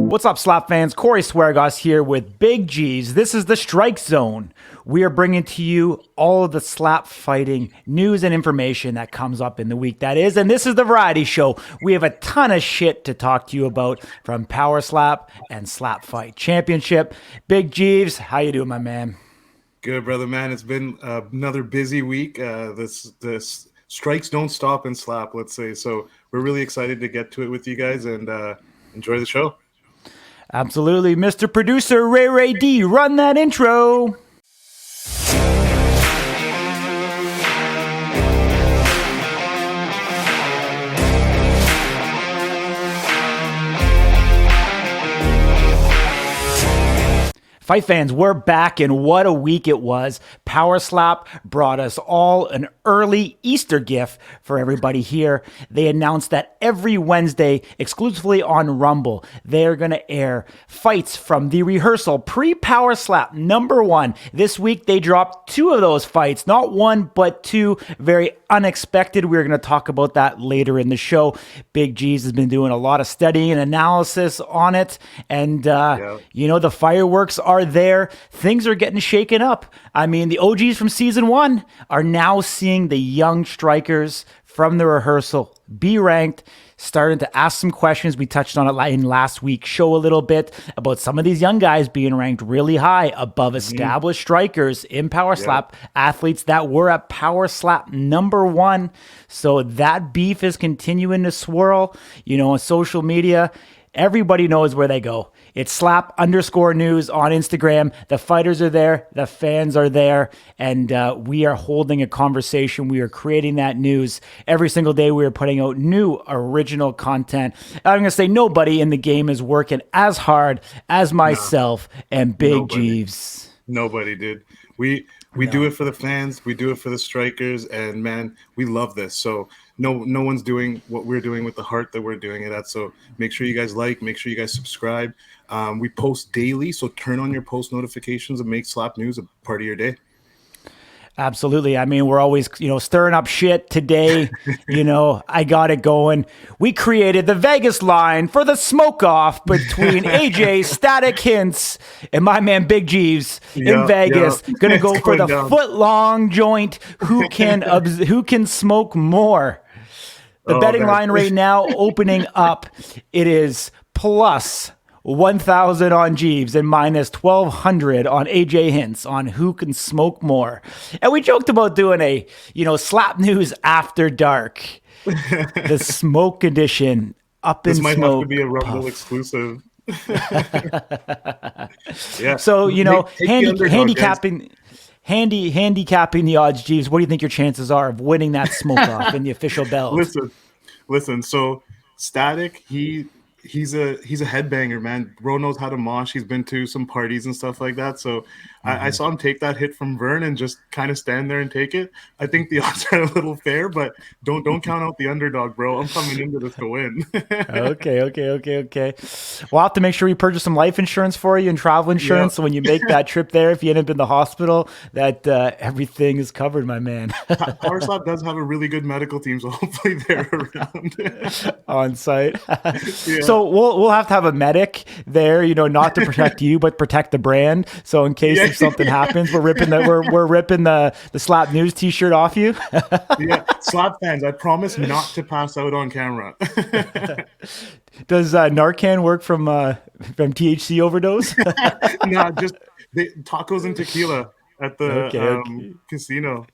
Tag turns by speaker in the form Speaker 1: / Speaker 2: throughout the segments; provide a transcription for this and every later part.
Speaker 1: What's up, Slap fans? Corey Sweargos here with Big G's. This is the Strike Zone. We are bringing to you all of the slap fighting news and information that comes up in the week that is. And this is the variety show. We have a ton of shit to talk to you about from Power Slap and SlapFIGHT Championship. Big G's, how you doing, my man?
Speaker 2: Good, brother, man. It's been another busy week. This strikes don't stop in slap, let's say. So we're really excited to get to it with you guys and enjoy the show.
Speaker 1: Absolutely. Mr. Producer Ray D, run that intro. Fight fans, we're back, and what a week it was. Power Slap brought us all an early Easter gift for everybody here. They announced that every Wednesday, exclusively on Rumble, they're going to air fights from the rehearsal pre-Power Slap #1. This week, they dropped 2 of those fights, not 1, but 2, very unexpected. We're going to talk about that later in the show. Big G's has been doing a lot of studying and analysis on it, and you know, the fireworks are there. Things are getting shaken up. I mean, the OGs from season 1 are now seeing the young strikers from the rehearsal be ranked, starting to ask some questions. We touched on it in last week's show a little bit about some of these young guys being ranked really high above established strikers in Power Slap, athletes that were at Power Slap #1. So that beef is continuing to swirl, you know, on social media. Everybody knows where they go. It's slap_news on Instagram. The fighters are there. The fans are there. And we are holding a conversation. We are creating that news. Every single day we are putting out new original content. I'm going to say nobody in the game is working as hard as myself and Big Jeeves.
Speaker 2: Nobody did. We do it for the fans. We do it for the strikers. And, man, we love this. So no one's doing what we're doing with the heart that we're doing it at. So make sure you guys like, make sure you guys subscribe. We post daily, so turn on your post notifications and make Slap News a part of your day.
Speaker 1: Absolutely. I mean, we're always, stirring up shit today. I got it going. We created the Vegas line for the smoke off between AJ Static Hints and my man Big Jeeves in Vegas. Gonna go for the foot-long joint. Who can smoke more? The betting line right now opening up. It is plus 1,000 on Jeeves and minus 1,200 on AJ Hints on who can smoke more. And we joked about doing a, Slap News After Dark, the smoke edition, up in smoke.
Speaker 2: This might have to be a Rumble exclusive. Yeah.
Speaker 1: So, handicapping the odds, Jeeves, what do you think your chances are of winning that smoke off in the official belt?
Speaker 2: Listen. So Static, he's a headbanger, man. Bro knows how to mosh. He's been to some parties and stuff like that. So I saw him take that hit from Vern and just kind of stand there and take it. I think the odds are a little fair, but don't count out the underdog, bro. I'm coming into this to win.
Speaker 1: Okay. We'll have to make sure we purchase some life insurance for you and travel insurance. So when you make that trip there, if you end up in the hospital, that everything is covered, my man.
Speaker 2: Power Slap does have a really good medical team, so hopefully they're around
Speaker 1: on site. So we'll have to have a medic there, not to protect you, but protect the brand. So in case if something happens, we're ripping the Slap News t-shirt off you.
Speaker 2: Slap fans, I promise not to pass out on camera.
Speaker 1: Does Narcan work from THC overdose?
Speaker 2: No, just tacos and tequila at the casino.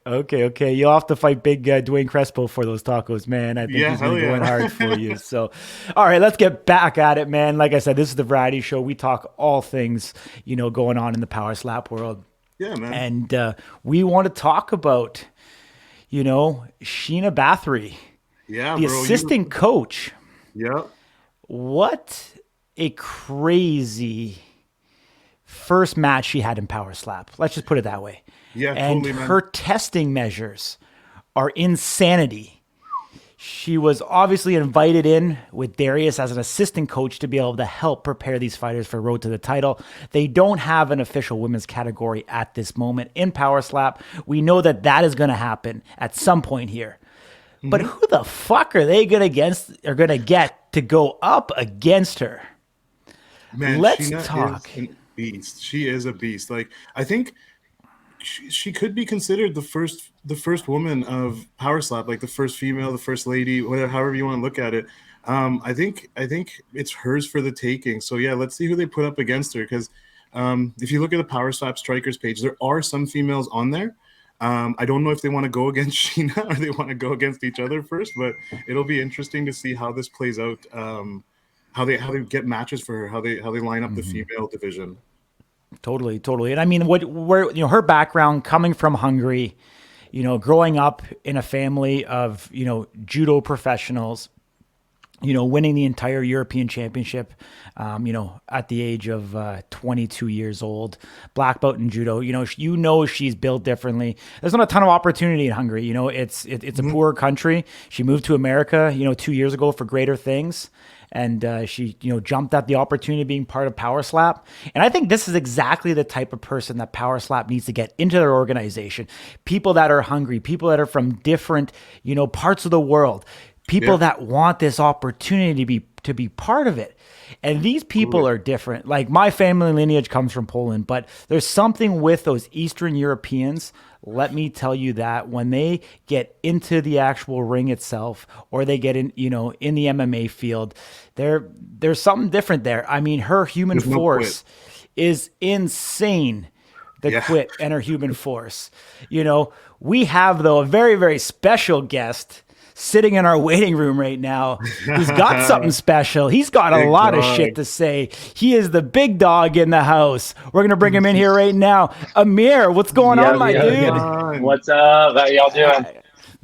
Speaker 1: Okay. You'll have to fight big Dwayne Crespo for those tacos, man. I think he's been going hard for you. So, all right, let's get back at it, man. Like I said, this is the variety show. We talk all things, going on in the Power Slap world.
Speaker 2: Yeah, man.
Speaker 1: And we want to talk about, Sheena Bathory.
Speaker 2: Yeah,
Speaker 1: the assistant coach.
Speaker 2: Yeah.
Speaker 1: What a crazy first match she had in Power Slap. Let's just put it that way.
Speaker 2: Yeah,
Speaker 1: and
Speaker 2: totally, man.
Speaker 1: Her testing measures are insanity. She was obviously invited in with Darius as an assistant coach to be able to help prepare these fighters for Road to the Title. They don't have an official women's category at this moment in Power Slap. We know that is going to happen at some point here. But who the fuck are they going to get to go up against her?
Speaker 2: Man,
Speaker 1: Let's
Speaker 2: Sheena is
Speaker 1: talk.
Speaker 2: a beast. She is a beast. Like, I think she could be considered the first woman of Power Slap, like the first female, the first lady, whatever, however you want to look at it. I think it's hers for the taking. So yeah, let's see who they put up against her. Because if you look at the Power Slap Strikers page, there are some females on there. I don't know if they want to go against Sheena or they want to go against each other first, but it'll be interesting to see how this plays out. How they get matches for her, how they line up the female division.
Speaker 1: Totally, totally. And I mean, her background coming from Hungary, growing up in a family of, judo professionals, winning the entire European championship, at the age of 22 years old, black belt in judo. She's built differently. There's not a ton of opportunity in Hungary. It's a poor country. She moved to America, 2 years ago for greater things. And she, jumped at the opportunity of being part of Power Slap. And I think this is exactly the type of person that Power Slap needs to get into their organization. People that are hungry, people that are from different, parts of the world, people that want this opportunity to be part of it. And these people are different. Like, my family lineage comes from Poland, but there's something with those Eastern Europeans. Let me tell you that when they get into the actual ring itself, or they get in, in the MMA field, there's something different there. I mean, her human force is insane. The quit and her human force. We have, though, a very, very special guest sitting in our waiting room right now. He's got something special. He's got a lot of shit to say. He is the big dog in the house. We're going to bring him in here right now. Amir, what's going on, my dude?
Speaker 3: What's up? How y'all doing?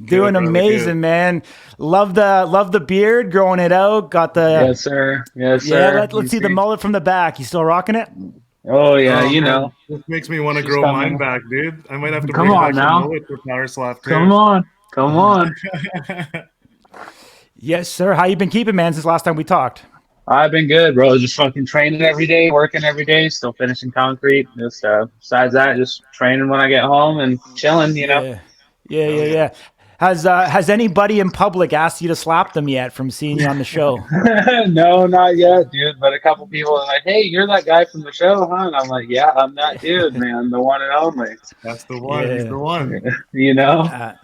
Speaker 1: Doing amazing, man. Love the beard, growing it out. Got the
Speaker 3: Yes, sir. Yes, sir.
Speaker 1: Yeah, let's see the mullet from the back. You still rocking it?
Speaker 3: Oh yeah,
Speaker 2: This makes me want to grow mine back, dude. I might have to
Speaker 3: Come
Speaker 2: bring
Speaker 3: on
Speaker 2: back
Speaker 3: now.
Speaker 2: the mullet for Power Slap too.
Speaker 3: Come on.
Speaker 1: Yes, sir. How you been keeping, man, since last time we talked?
Speaker 3: I've been good, bro. Just fucking training every day, working every day, still finishing concrete. Just besides that, just training when I get home and chilling,
Speaker 1: Yeah. Has anybody in public asked you to slap them yet from seeing you on the show?
Speaker 3: No, not yet, dude. But a couple people are like, "Hey, you're that guy from the show, huh?" And I'm like, "Yeah, I'm that dude, man, the one and only."
Speaker 2: That's the one. Yeah. He's the one.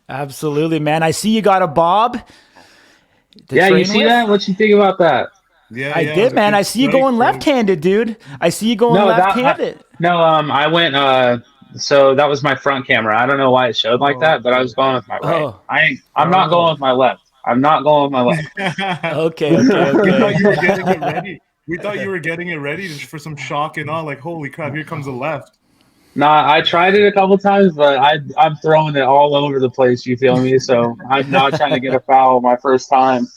Speaker 1: Absolutely, man. I see you got a bob.
Speaker 3: Yeah, you see that? What you think about that?
Speaker 2: Yeah,
Speaker 1: I did, man. I see you going left-handed, dude. I see you going left-handed.
Speaker 3: I went. So that was my front camera. I don't know why it showed like that, but I was going with my right. I'm not going with my left. I'm not going with my left.
Speaker 1: Okay.
Speaker 2: We thought you were getting it ready. We thought you were getting it ready for some shock and all. Like, holy crap! Here comes the left.
Speaker 3: Nah, I tried it a couple times, but I'm throwing it all over the place. You feel me? So I'm not trying to get a foul my first time.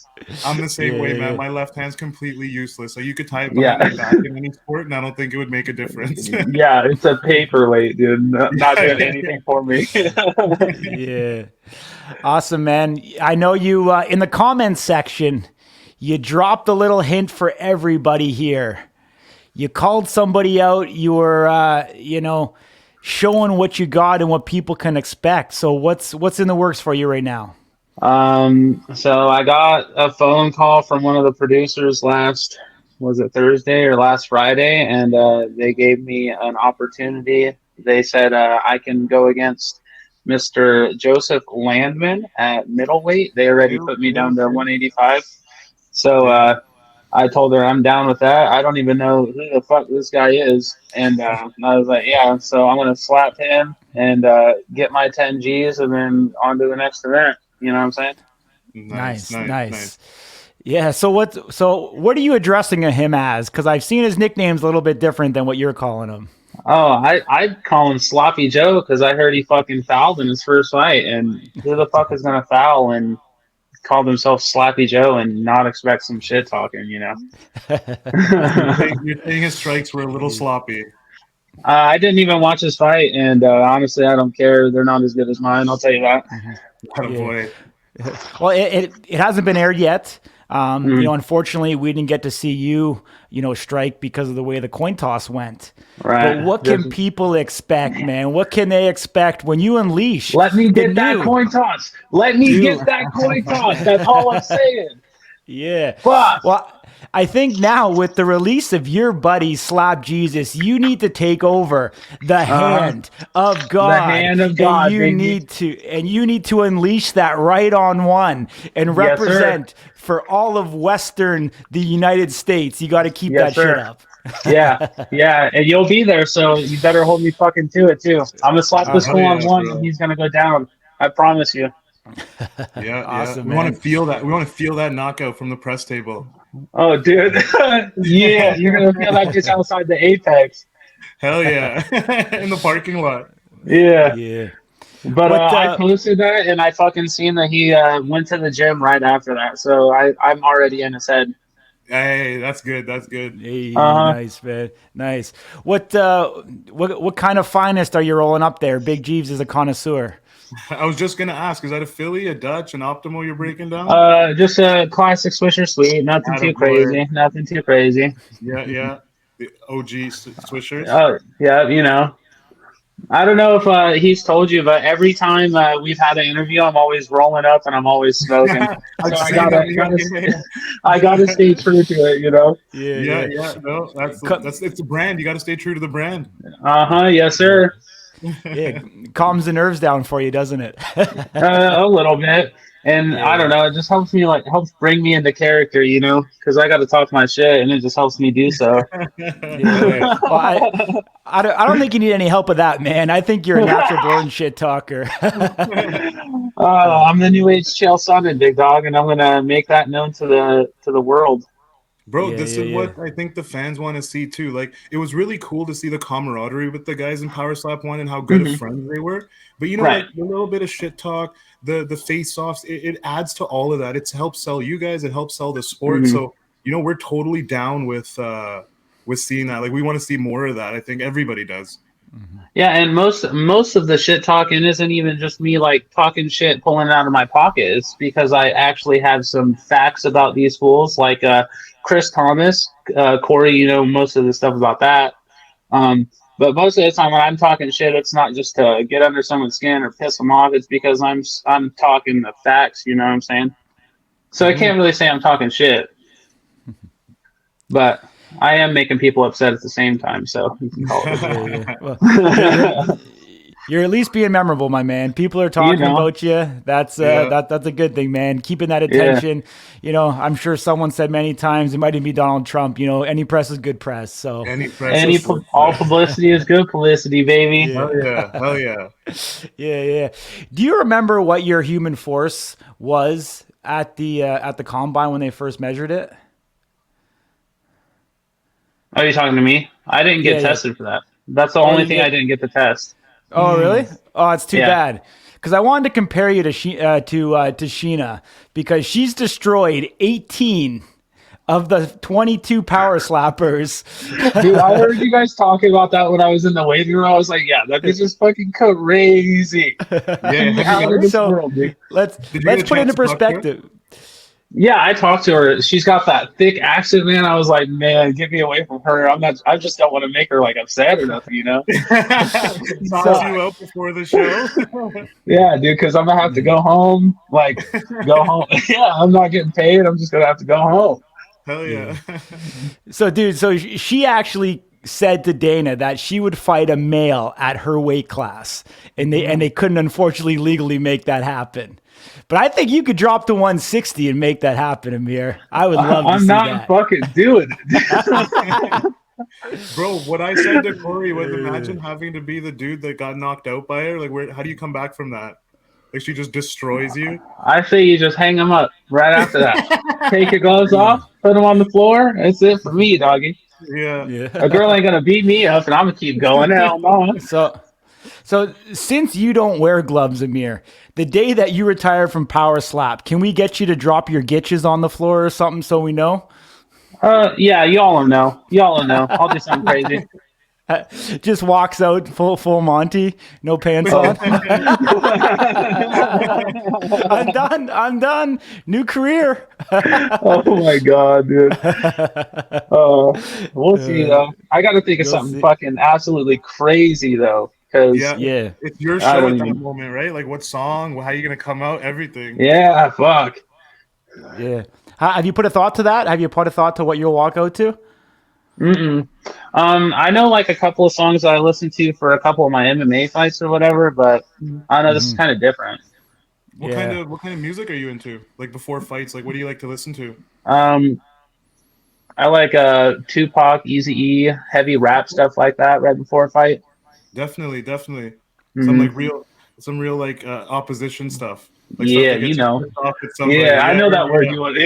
Speaker 2: I'm the same way, man. My left hand's completely useless. So you could tie it behind my back in any sport, and I don't think it would make a difference.
Speaker 3: Yeah, it's a paperweight, dude. Not doing anything for me.
Speaker 1: Yeah. Awesome, man. I know you, in the comments section, you dropped a little hint for everybody here. You called somebody out. You were, showing what you got and what people can expect. So what's in the works for you right now?
Speaker 3: So I got a phone call from one of the producers was it Thursday or last Friday? And they gave me an opportunity. They said I can go against Mr. Joseph Landman at middleweight. They already put me down to 185. So I told her I'm down with that. I don't even know who the fuck this guy is. And I was like, yeah, so I'm going to slap him and get my 10 Gs and then on to the next event. You know what I'm saying?
Speaker 1: Nice. Yeah. So what are you addressing him as? Because I've seen his nicknames a little bit different than what you're calling him.
Speaker 3: Oh, I call him Sloppy Joe because I heard he fucking fouled in his first fight. And who the fuck is going to foul and call himself Sloppy Joe and not expect some shit talking,
Speaker 2: You're saying his strikes were a little sloppy.
Speaker 3: I didn't even watch his fight, and honestly, I don't care. They're not as good as mine. I'll tell you that.
Speaker 2: Boy.
Speaker 1: Well, it hasn't been aired yet. Unfortunately, we didn't get to see you, strike because of the way the coin toss went.
Speaker 3: Right.
Speaker 1: But what can people expect, man? What can they expect when you unleash?
Speaker 3: Let me get that coin toss. Let me get that coin toss. That's all I'm saying.
Speaker 1: Yeah.
Speaker 3: Fuck.
Speaker 1: Well, I think now with the release of your buddy Slap Jesus, you need to take over the hand of God.
Speaker 3: The hand of God,
Speaker 1: and you need to unleash that right on one and represent for all of Western the United States. You got to keep that shit up.
Speaker 3: yeah, and you'll be there, so you better hold me fucking to it too. I'm gonna slap this fool on one, and he's gonna go down. I promise you.
Speaker 2: Awesome, we want to feel that. We want to feel that knockout from the press table.
Speaker 3: Oh, dude, yeah, you're gonna feel that bitch outside the Apex.
Speaker 2: Hell yeah, in the parking lot.
Speaker 3: Yeah. But I posted that, and I fucking seen that he went to the gym right after that. So I'm already in his head.
Speaker 2: Hey, that's good. That's good.
Speaker 1: Hey, nice, man. Nice. What kind of finest are you rolling up there? Big Jeeves is a connoisseur.
Speaker 2: I was just gonna ask, is that a Philly, a Dutch, an Optimal you're breaking down?
Speaker 3: Just a classic Swisher Sweet. Nothing too crazy. Nothing too crazy.
Speaker 2: Yeah. The OG Swishers.
Speaker 3: Oh, yeah, you know. I don't know if he's told you, but every time we've had an interview, I'm always rolling up and I'm always smoking. So I gotta stay true to it, you know.
Speaker 2: Yeah. No, that's it's a brand. You got to stay true to the brand.
Speaker 3: Yes, sir.
Speaker 1: Yeah, calms the nerves down for you, doesn't it?
Speaker 3: A little bit. And I don't know, it just helps me, helps bring me into character, you know, because I got to talk my shit, and it just helps me do so.
Speaker 1: Well, I don't think you need any help with that, man. I think you're a natural born shit talker.
Speaker 3: I'm the new age Chael Sonnen, big dog, and I'm gonna make that known to the world.
Speaker 2: Bro, this is what I think the fans want to see too. Like, it was really cool to see the camaraderie with the guys in Power Slap 1 and how good of friends they were. But you know, like a little bit of shit talk, the face-offs, it adds to all of that. It helps sell you guys. It helps sell the sport. So, you know, we're totally down with seeing that. Like, we want to see more of that. I think everybody does.
Speaker 3: Yeah, and most of the shit talking isn't even just me talking shit, pulling it out of my pocket. It's because I actually have some facts about these fools, like Chris Thomas, Corey. You know most of the stuff about that. But most of the time when I'm talking shit, it's not just to get under someone's skin or piss them off. It's because I'm talking the facts. You know what I'm saying? So I can't really say I'm talking shit, but I am making people upset at the same time, so you can call it.
Speaker 1: Well, you're at least being memorable, my man. People are talking about you. That's that's a good thing, man. Keeping that attention. You know, I'm sure someone said many times, it might even be Donald Trump, you know, any press is good press. So
Speaker 3: all publicity is good publicity, baby.
Speaker 2: Hell yeah.
Speaker 1: Yeah. Do you remember what your human force was at the combine when they first measured it?
Speaker 3: Are you talking to me? I didn't get tested for that. That's the only thing I didn't get to test.
Speaker 1: Oh, really? Oh, it's too bad. Because I wanted to compare you to Sheena, because she's destroyed 18 of the 22 power slappers.
Speaker 3: Dude, I heard you guys talking about that when I was in the waiting room. I was like, yeah, that bitch is fucking crazy. Out of this world, dude.
Speaker 1: Let's put it into perspective.
Speaker 3: Yeah, I talked to her. She's got that thick accent, man. I was like, man, get me away from her. I just don't want to make her upset or nothing, you know?
Speaker 2: Knock you out before the show.
Speaker 3: Yeah, dude, because I'm gonna have to go home. Go home. Yeah, I'm not getting paid. I'm just gonna have to go home.
Speaker 2: Hell yeah.
Speaker 1: So, dude, she actually said to Dana that she would fight a male at her weight class, and they couldn't unfortunately legally make that happen. But I think you could drop to 160 and make that happen, Amir. I would love to see that.
Speaker 3: I'm not fucking doing it.
Speaker 2: Bro, what I said to Corey was, imagine having to be the dude that got knocked out by her. Like, how do you come back from that? Like, she just destroys you?
Speaker 3: I say you just hang them up right after that. Take your gloves off, put them on the floor. That's it for me, doggy.
Speaker 2: Yeah.
Speaker 3: A girl ain't going to beat me up, and I'm going to keep going. Hell no.
Speaker 1: So since you don't wear gloves, Amir, the day that you retire from Power Slap, can we get you to drop your gitches on the floor or something so we know?
Speaker 3: Yeah, y'all will know. I'll do something crazy.
Speaker 1: Just walks out full Monty, no pants on. I'm done. New career.
Speaker 3: Oh my god, dude. We'll see though. I got to think of something fucking absolutely crazy though.
Speaker 2: It's your show at that moment, right? Like, what song? How are you gonna come out? Everything.
Speaker 3: Yeah, fuck.
Speaker 1: Yeah. Have you put a thought to that? Have you put a thought to what you'll walk out to?
Speaker 3: Mm-mm. I know like a couple of songs that I listen to for a couple of my MMA fights or whatever, but I don't know, this is kind of different.
Speaker 2: What kind of music are you into? Like before fights, like what do you like to listen to?
Speaker 3: Um, I like Tupac, Eazy-E, heavy rap stuff like that right before a fight.
Speaker 2: Definitely.
Speaker 3: Mhm.
Speaker 2: Some real like opposition stuff. Like stuff
Speaker 3: Yeah,
Speaker 2: that
Speaker 3: you
Speaker 2: gets you
Speaker 3: know.
Speaker 2: pissed off at somebody.
Speaker 3: Yeah, I
Speaker 2: Yeah,
Speaker 3: know that word
Speaker 2: yeah.
Speaker 3: you want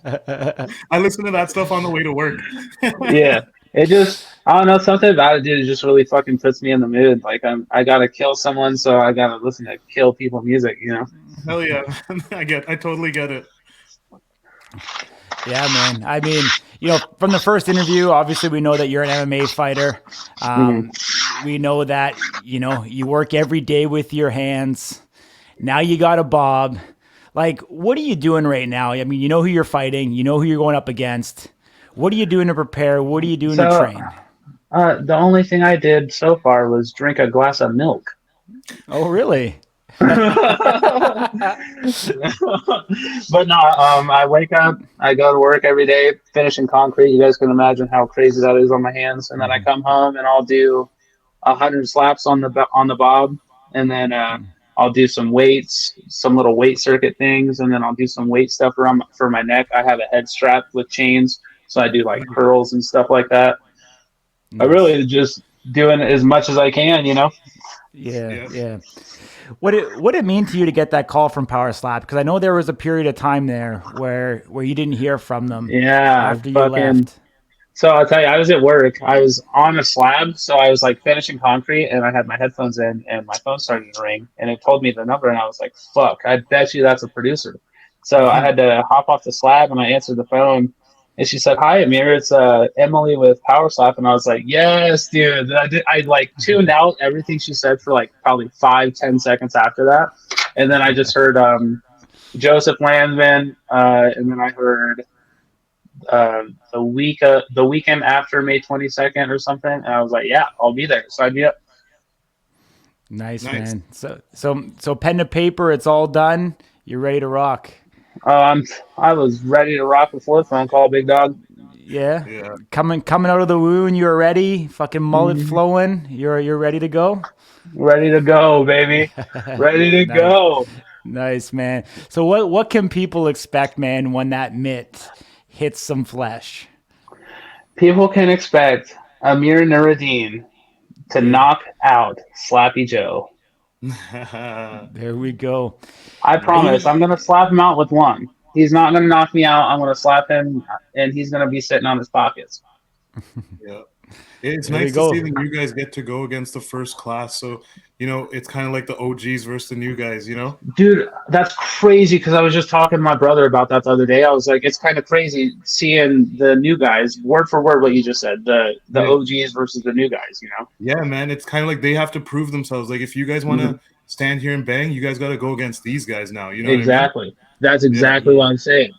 Speaker 3: to.
Speaker 2: I listen to that stuff on the way to work.
Speaker 3: Yeah. It just, I don't know, something about it, dude, it just really fucking puts me in the mood. Like I gotta kill someone, so I gotta listen to kill people music, you know?
Speaker 2: Hell yeah. I totally get it.
Speaker 1: Yeah, man. I mean, from the first interview, obviously we know that you're an MMA fighter. We know that, you work every day with your hands. Now you got a bob. Like, what are you doing right now? I mean, you know who you're fighting. You know who you're going up against. What are you doing to prepare? What are you doing to
Speaker 3: So,
Speaker 1: train?
Speaker 3: the only thing I did so far was drink a glass of milk.
Speaker 1: Oh, really?
Speaker 3: But no, I wake up, I go to work every day, finishing concrete. You guys can imagine how crazy that is on my hands. And then I come home and I'll do 100 slaps on the bob, and then I'll do some weights, some little weight circuit things, and then I'll do some weight stuff for my neck. I have a head strap with chains, so I do like curls and stuff like that. I really just doing as much as I can, you know.
Speaker 1: Yeah. What it mean to you to get that call from Power Slap? Because I know there was a period of time there where you didn't hear from them.
Speaker 3: Yeah,
Speaker 1: after you left.
Speaker 3: So I'll tell you, I was at work. I was on a slab, so I was like finishing concrete, and I had my headphones in, and my phone started to ring, and it told me the number, and I was like, "Fuck! I bet you that's a producer." So I had to hop off the slab, and I answered the phone, and she said, "Hi, Amir, it's Emily with Power Slap," and I was like, "Yes, dude." I like tuned out everything she said for like probably 5-10 seconds after that, and then I just heard Joseph Landsman, and then I heard the weekend after May 22nd or something, and I was like, yeah, I'll be there. So I'd be up.
Speaker 1: Nice, man. So pen to paper, it's all done. You're ready to rock.
Speaker 3: I was ready to rock before the phone call, big dog.
Speaker 1: Yeah. Coming out of the wound, you're ready. Fucking mullet flowing. You're ready to go.
Speaker 3: Ready to go, baby. Ready to go.
Speaker 1: Nice, man. So what can people expect, man, when that mitt hits some flesh?
Speaker 3: People can expect Amir Nurriddeen to knock out Slappy Joe.
Speaker 1: There we go.
Speaker 3: I promise. I'm going to slap him out with one. He's not going to knock me out. I'm going to slap him, and he's going to be sitting on his pockets.
Speaker 2: Yeah. It's nice to see the new guys get to go against the first class. So, it's kind of like the OGs versus the new guys,
Speaker 3: Dude, that's crazy because I was just talking to my brother about that the other day. I was like, it's kind of crazy seeing the new guys, word for word what you just said, the OGs versus the new guys,
Speaker 2: Yeah, man. It's kind of like they have to prove themselves. Like, if you guys want to stand here and bang, you guys got to go against these guys now. You know
Speaker 3: exactly.
Speaker 2: What I mean?
Speaker 3: That's exactly what I'm saying.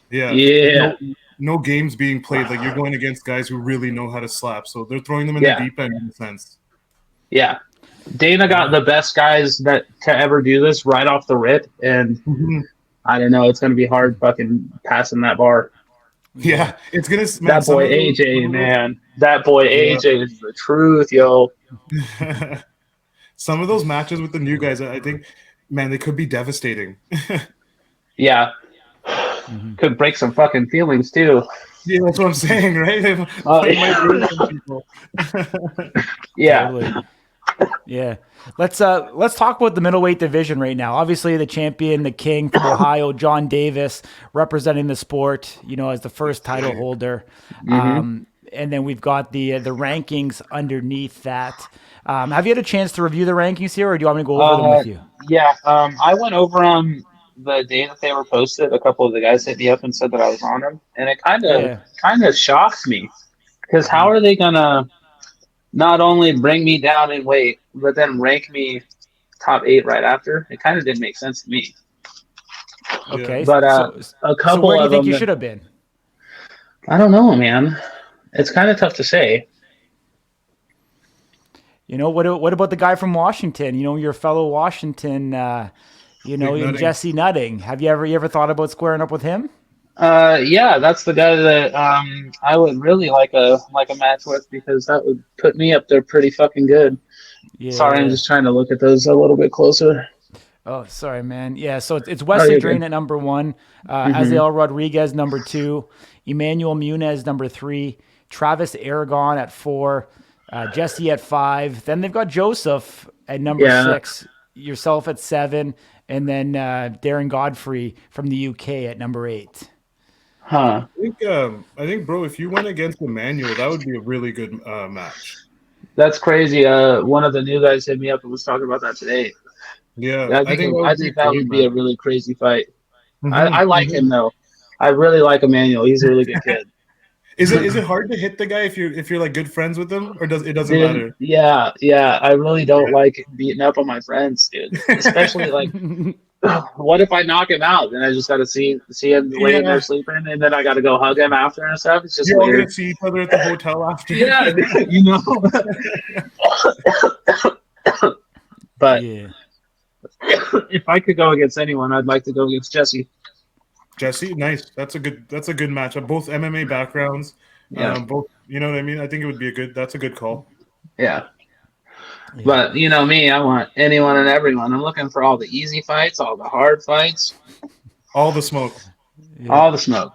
Speaker 2: Yeah. No games being played. Like, you're going against guys who really know how to slap. So they're throwing them in the deep end in a sense.
Speaker 3: Yeah. Dana got the best guys to ever do this right off the rip. And I don't know. It's going to be hard fucking passing that bar.
Speaker 2: Yeah. It's going to.
Speaker 3: That boy AJ, man. That boy AJ is the truth, yo.
Speaker 2: Some of those matches with the new guys, I think, man, they could be devastating.
Speaker 3: Yeah. Could break some fucking feelings too.
Speaker 2: Yeah, that's what I'm saying, right?
Speaker 3: Yeah.
Speaker 1: Totally. Yeah. Let's talk about the middleweight division right now. Obviously, the champion, the king from Ohio, John Davis, representing the sport, as the first title holder. And then we've got the rankings underneath that. Have you had a chance to review the rankings here, or do you want me to go over them with you?
Speaker 3: Yeah. I went over them the day that they were posted. A couple of the guys hit me up and said that I was on them, and it kind of shocked me because how are they gonna not only bring me down in weight but then rank me top 8 right after? It kind of didn't make sense to me.
Speaker 1: Okay,
Speaker 3: but a couple.
Speaker 1: So where do you
Speaker 3: of
Speaker 1: think
Speaker 3: them
Speaker 1: you should have been?
Speaker 3: I don't know, man. It's kind of tough to say.
Speaker 1: What about the guy from Washington? Your fellow Washington You know,
Speaker 2: Big
Speaker 1: and
Speaker 2: nutting.
Speaker 1: Jesse Nutting. Have you ever thought about squaring up with him?
Speaker 3: Yeah, that's the guy that I would really like a match with because that would put me up there pretty fucking good. Sorry, I'm
Speaker 1: Yeah.
Speaker 3: just trying to look at those a little bit closer.
Speaker 1: Oh, sorry, man. Yeah, so it's
Speaker 3: Oh,
Speaker 1: Wesley
Speaker 3: you're
Speaker 1: Drain
Speaker 3: good.
Speaker 1: at number one,
Speaker 3: Mm-hmm.
Speaker 1: Azael Rodriguez number two, Emmanuel Munez number three, Travis Aragon at four, Jesse at five. Then they've got Joseph at number
Speaker 3: Yeah.
Speaker 1: six, yourself at seven, and then Darren Godfrey from the UK at number eight.
Speaker 3: Huh.
Speaker 2: I think, bro, if you went against Emmanuel, that would be a really good match.
Speaker 3: That's crazy. One of the new guys hit me up and was talking about that today.
Speaker 2: Yeah,
Speaker 3: Yeah,
Speaker 2: I think that
Speaker 3: I
Speaker 2: would be
Speaker 3: think that
Speaker 2: great,
Speaker 3: would be
Speaker 2: man.
Speaker 3: a really crazy fight.
Speaker 2: Hmm.
Speaker 3: I like him though. I really like Emmanuel. He's a really good kid.
Speaker 2: Is it hard to hit the guy if you're like good friends with him, or doesn't
Speaker 3: Dude,
Speaker 2: matter?
Speaker 3: yeah, yeah. I really don't
Speaker 2: Yeah.
Speaker 3: like beating up on my friends, dude. Especially like, what if I knock him out? Then I just got to see him laying there
Speaker 2: Yeah,
Speaker 3: sleeping, and then I got to go hug him after and stuff. It's just
Speaker 2: you're all gonna
Speaker 3: weird.
Speaker 2: see each other at the hotel after.
Speaker 3: Yeah, you know. But
Speaker 1: Yeah.
Speaker 3: if I could go against anyone, I'd like to go against Jesse.
Speaker 2: Jesse, nice. That's a good matchup. Both MMA backgrounds.
Speaker 3: Yeah,
Speaker 2: Both. You know what I mean? I think it would be that's a good call.
Speaker 3: yeah. But you know me, I want anyone and everyone. I'm looking for all the easy fights, all the hard fights,
Speaker 2: All the smoke.
Speaker 3: all the smoke.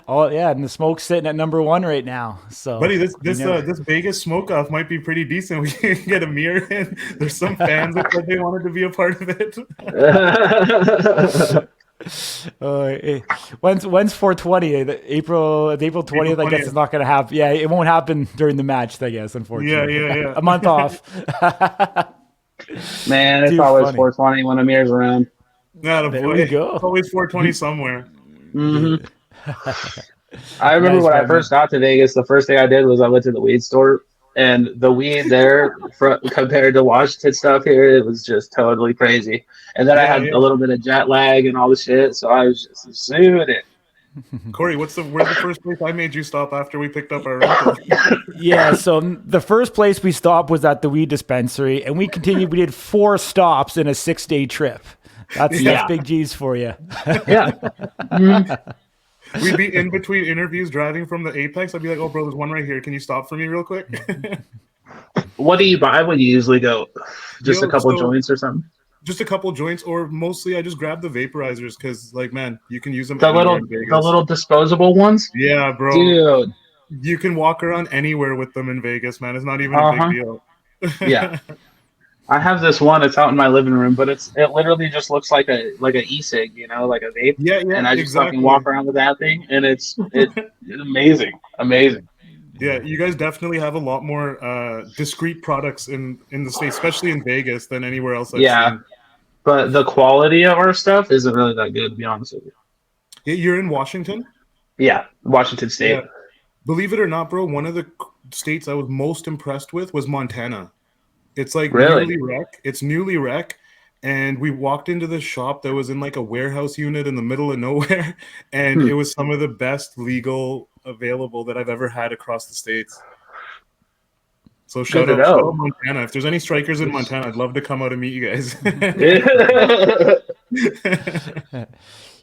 Speaker 1: Oh yeah, and the smoke's sitting at number one right now. So,
Speaker 2: Buddy, this
Speaker 1: you know.
Speaker 2: this Vegas smoke off might be pretty decent. We can get Amir in. There's some fans that said they wanted to be a part of it.
Speaker 1: When's 420? April 20th. I guess
Speaker 2: 20th.
Speaker 1: it's not going to happen. Yeah, it won't happen during the match. I guess, unfortunately.
Speaker 2: Yeah.
Speaker 1: A month off.
Speaker 3: Man, it's
Speaker 1: Too
Speaker 3: always
Speaker 1: funny.
Speaker 3: 420 when Amir's around.
Speaker 2: Not
Speaker 1: There we go.
Speaker 2: It's always 420 somewhere.
Speaker 3: Hmm. I remember
Speaker 1: Nice
Speaker 3: when I
Speaker 1: one,
Speaker 3: first got to Vegas, the first thing I did was I went to the weed store, and the weed there, compared to Washington stuff here, it was just totally crazy. And then I had
Speaker 2: Yeah.
Speaker 3: a little bit of jet lag and all the shit, so I was just zooming it.
Speaker 2: Corey, where's the first place I made you stop after we picked up our rental?
Speaker 1: Yeah, so the first place we stopped was at the weed dispensary, and we continued. We did 4 stops in a 6-day trip. That's big G's for you.
Speaker 3: Yeah. Mhm.
Speaker 2: We'd be in between interviews driving from the Apex. I'd be like, oh, bro, there's one right here. Can you stop for me real quick?
Speaker 3: What do you buy when you usually go? Just a couple
Speaker 2: So,
Speaker 3: joints or something?
Speaker 2: just a couple joints, or mostly I just grab the vaporizers because, like, man, you can use them
Speaker 3: The
Speaker 2: anywhere
Speaker 3: little,
Speaker 2: in Vegas.
Speaker 3: the little disposable ones?
Speaker 2: Yeah, bro.
Speaker 3: Dude.
Speaker 2: You can walk around anywhere with them in Vegas, man. It's not even a big deal.
Speaker 3: Yeah. I have this one. It's out in my living room, but it literally just looks like a e-cig, you know, like a vape.
Speaker 2: Yeah,
Speaker 3: And I just
Speaker 2: exactly.
Speaker 3: fucking walk around with that thing, and it's amazing, amazing.
Speaker 2: Yeah, you guys definitely have a lot more discreet products in the States, especially in Vegas, than anywhere else I've seen.
Speaker 3: But the quality of our stuff isn't really that good, to be honest with you.
Speaker 2: Yeah, you're in Washington?
Speaker 3: Yeah, Washington State.
Speaker 2: Yeah. Believe it or not, bro, one of the states I was most impressed with was Montana. It's like
Speaker 3: Really?
Speaker 2: newly rec. It's newly rec. And we walked into this shop that was in like a warehouse unit in the middle of nowhere. And it was some of the best legal available that I've ever had across the states. So shout out Montana. If there's any strikers in Montana, I'd love to come out and meet you guys.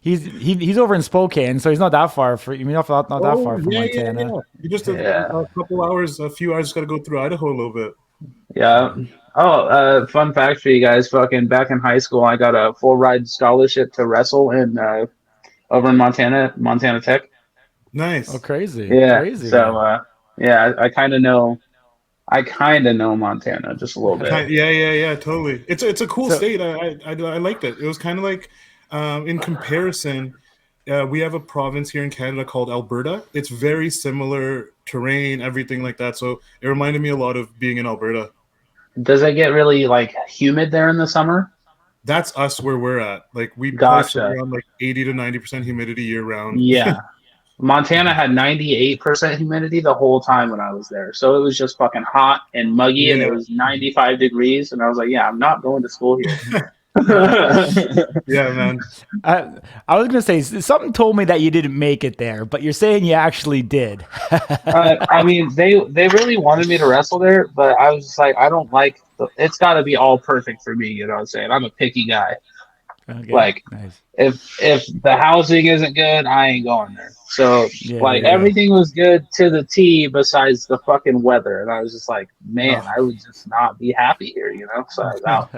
Speaker 1: He's over in Spokane, so he's not that far. Not that far from Montana.
Speaker 2: Yeah. You just a couple hours, a few hours. Just got to go through Idaho a little bit.
Speaker 3: Yeah. Oh, fun fact for you guys. Fucking back in high school, I got a full ride scholarship to wrestle over in Montana Tech.
Speaker 2: Nice.
Speaker 1: Oh, crazy.
Speaker 3: Yeah.
Speaker 1: Crazy.
Speaker 3: So, I kind of know Montana just a little bit.
Speaker 2: Yeah, totally. It's a cool state. I liked it. It was kind of like, in comparison, we have a province here in Canada called Alberta. It's very similar terrain, everything like that. So it reminded me a lot of being in Alberta.
Speaker 3: Does it get really like humid there in the summer?
Speaker 2: That's us where we're at. Like we post around like 80 to 90% humidity year round.
Speaker 3: Yeah. Montana had 98% humidity the whole time when I was there. So it was just fucking hot and muggy, and it was 95 degrees. And I was like, yeah, I'm not going to school here.
Speaker 2: Yeah, man.
Speaker 1: I was gonna say something told me that you didn't make it there, but you're saying you actually did.
Speaker 3: I mean, they really wanted me to wrestle there, but I was just like, I don't like. It's got to be all perfect for me. You know what I'm saying? I'm a picky guy.
Speaker 1: Okay,
Speaker 3: Like,
Speaker 1: nice.
Speaker 3: if the housing isn't good, I ain't going there. So like
Speaker 1: Yeah.
Speaker 3: everything was good to the T besides the fucking weather, and I was just like, man, I would just not be happy here. You know? So I was out.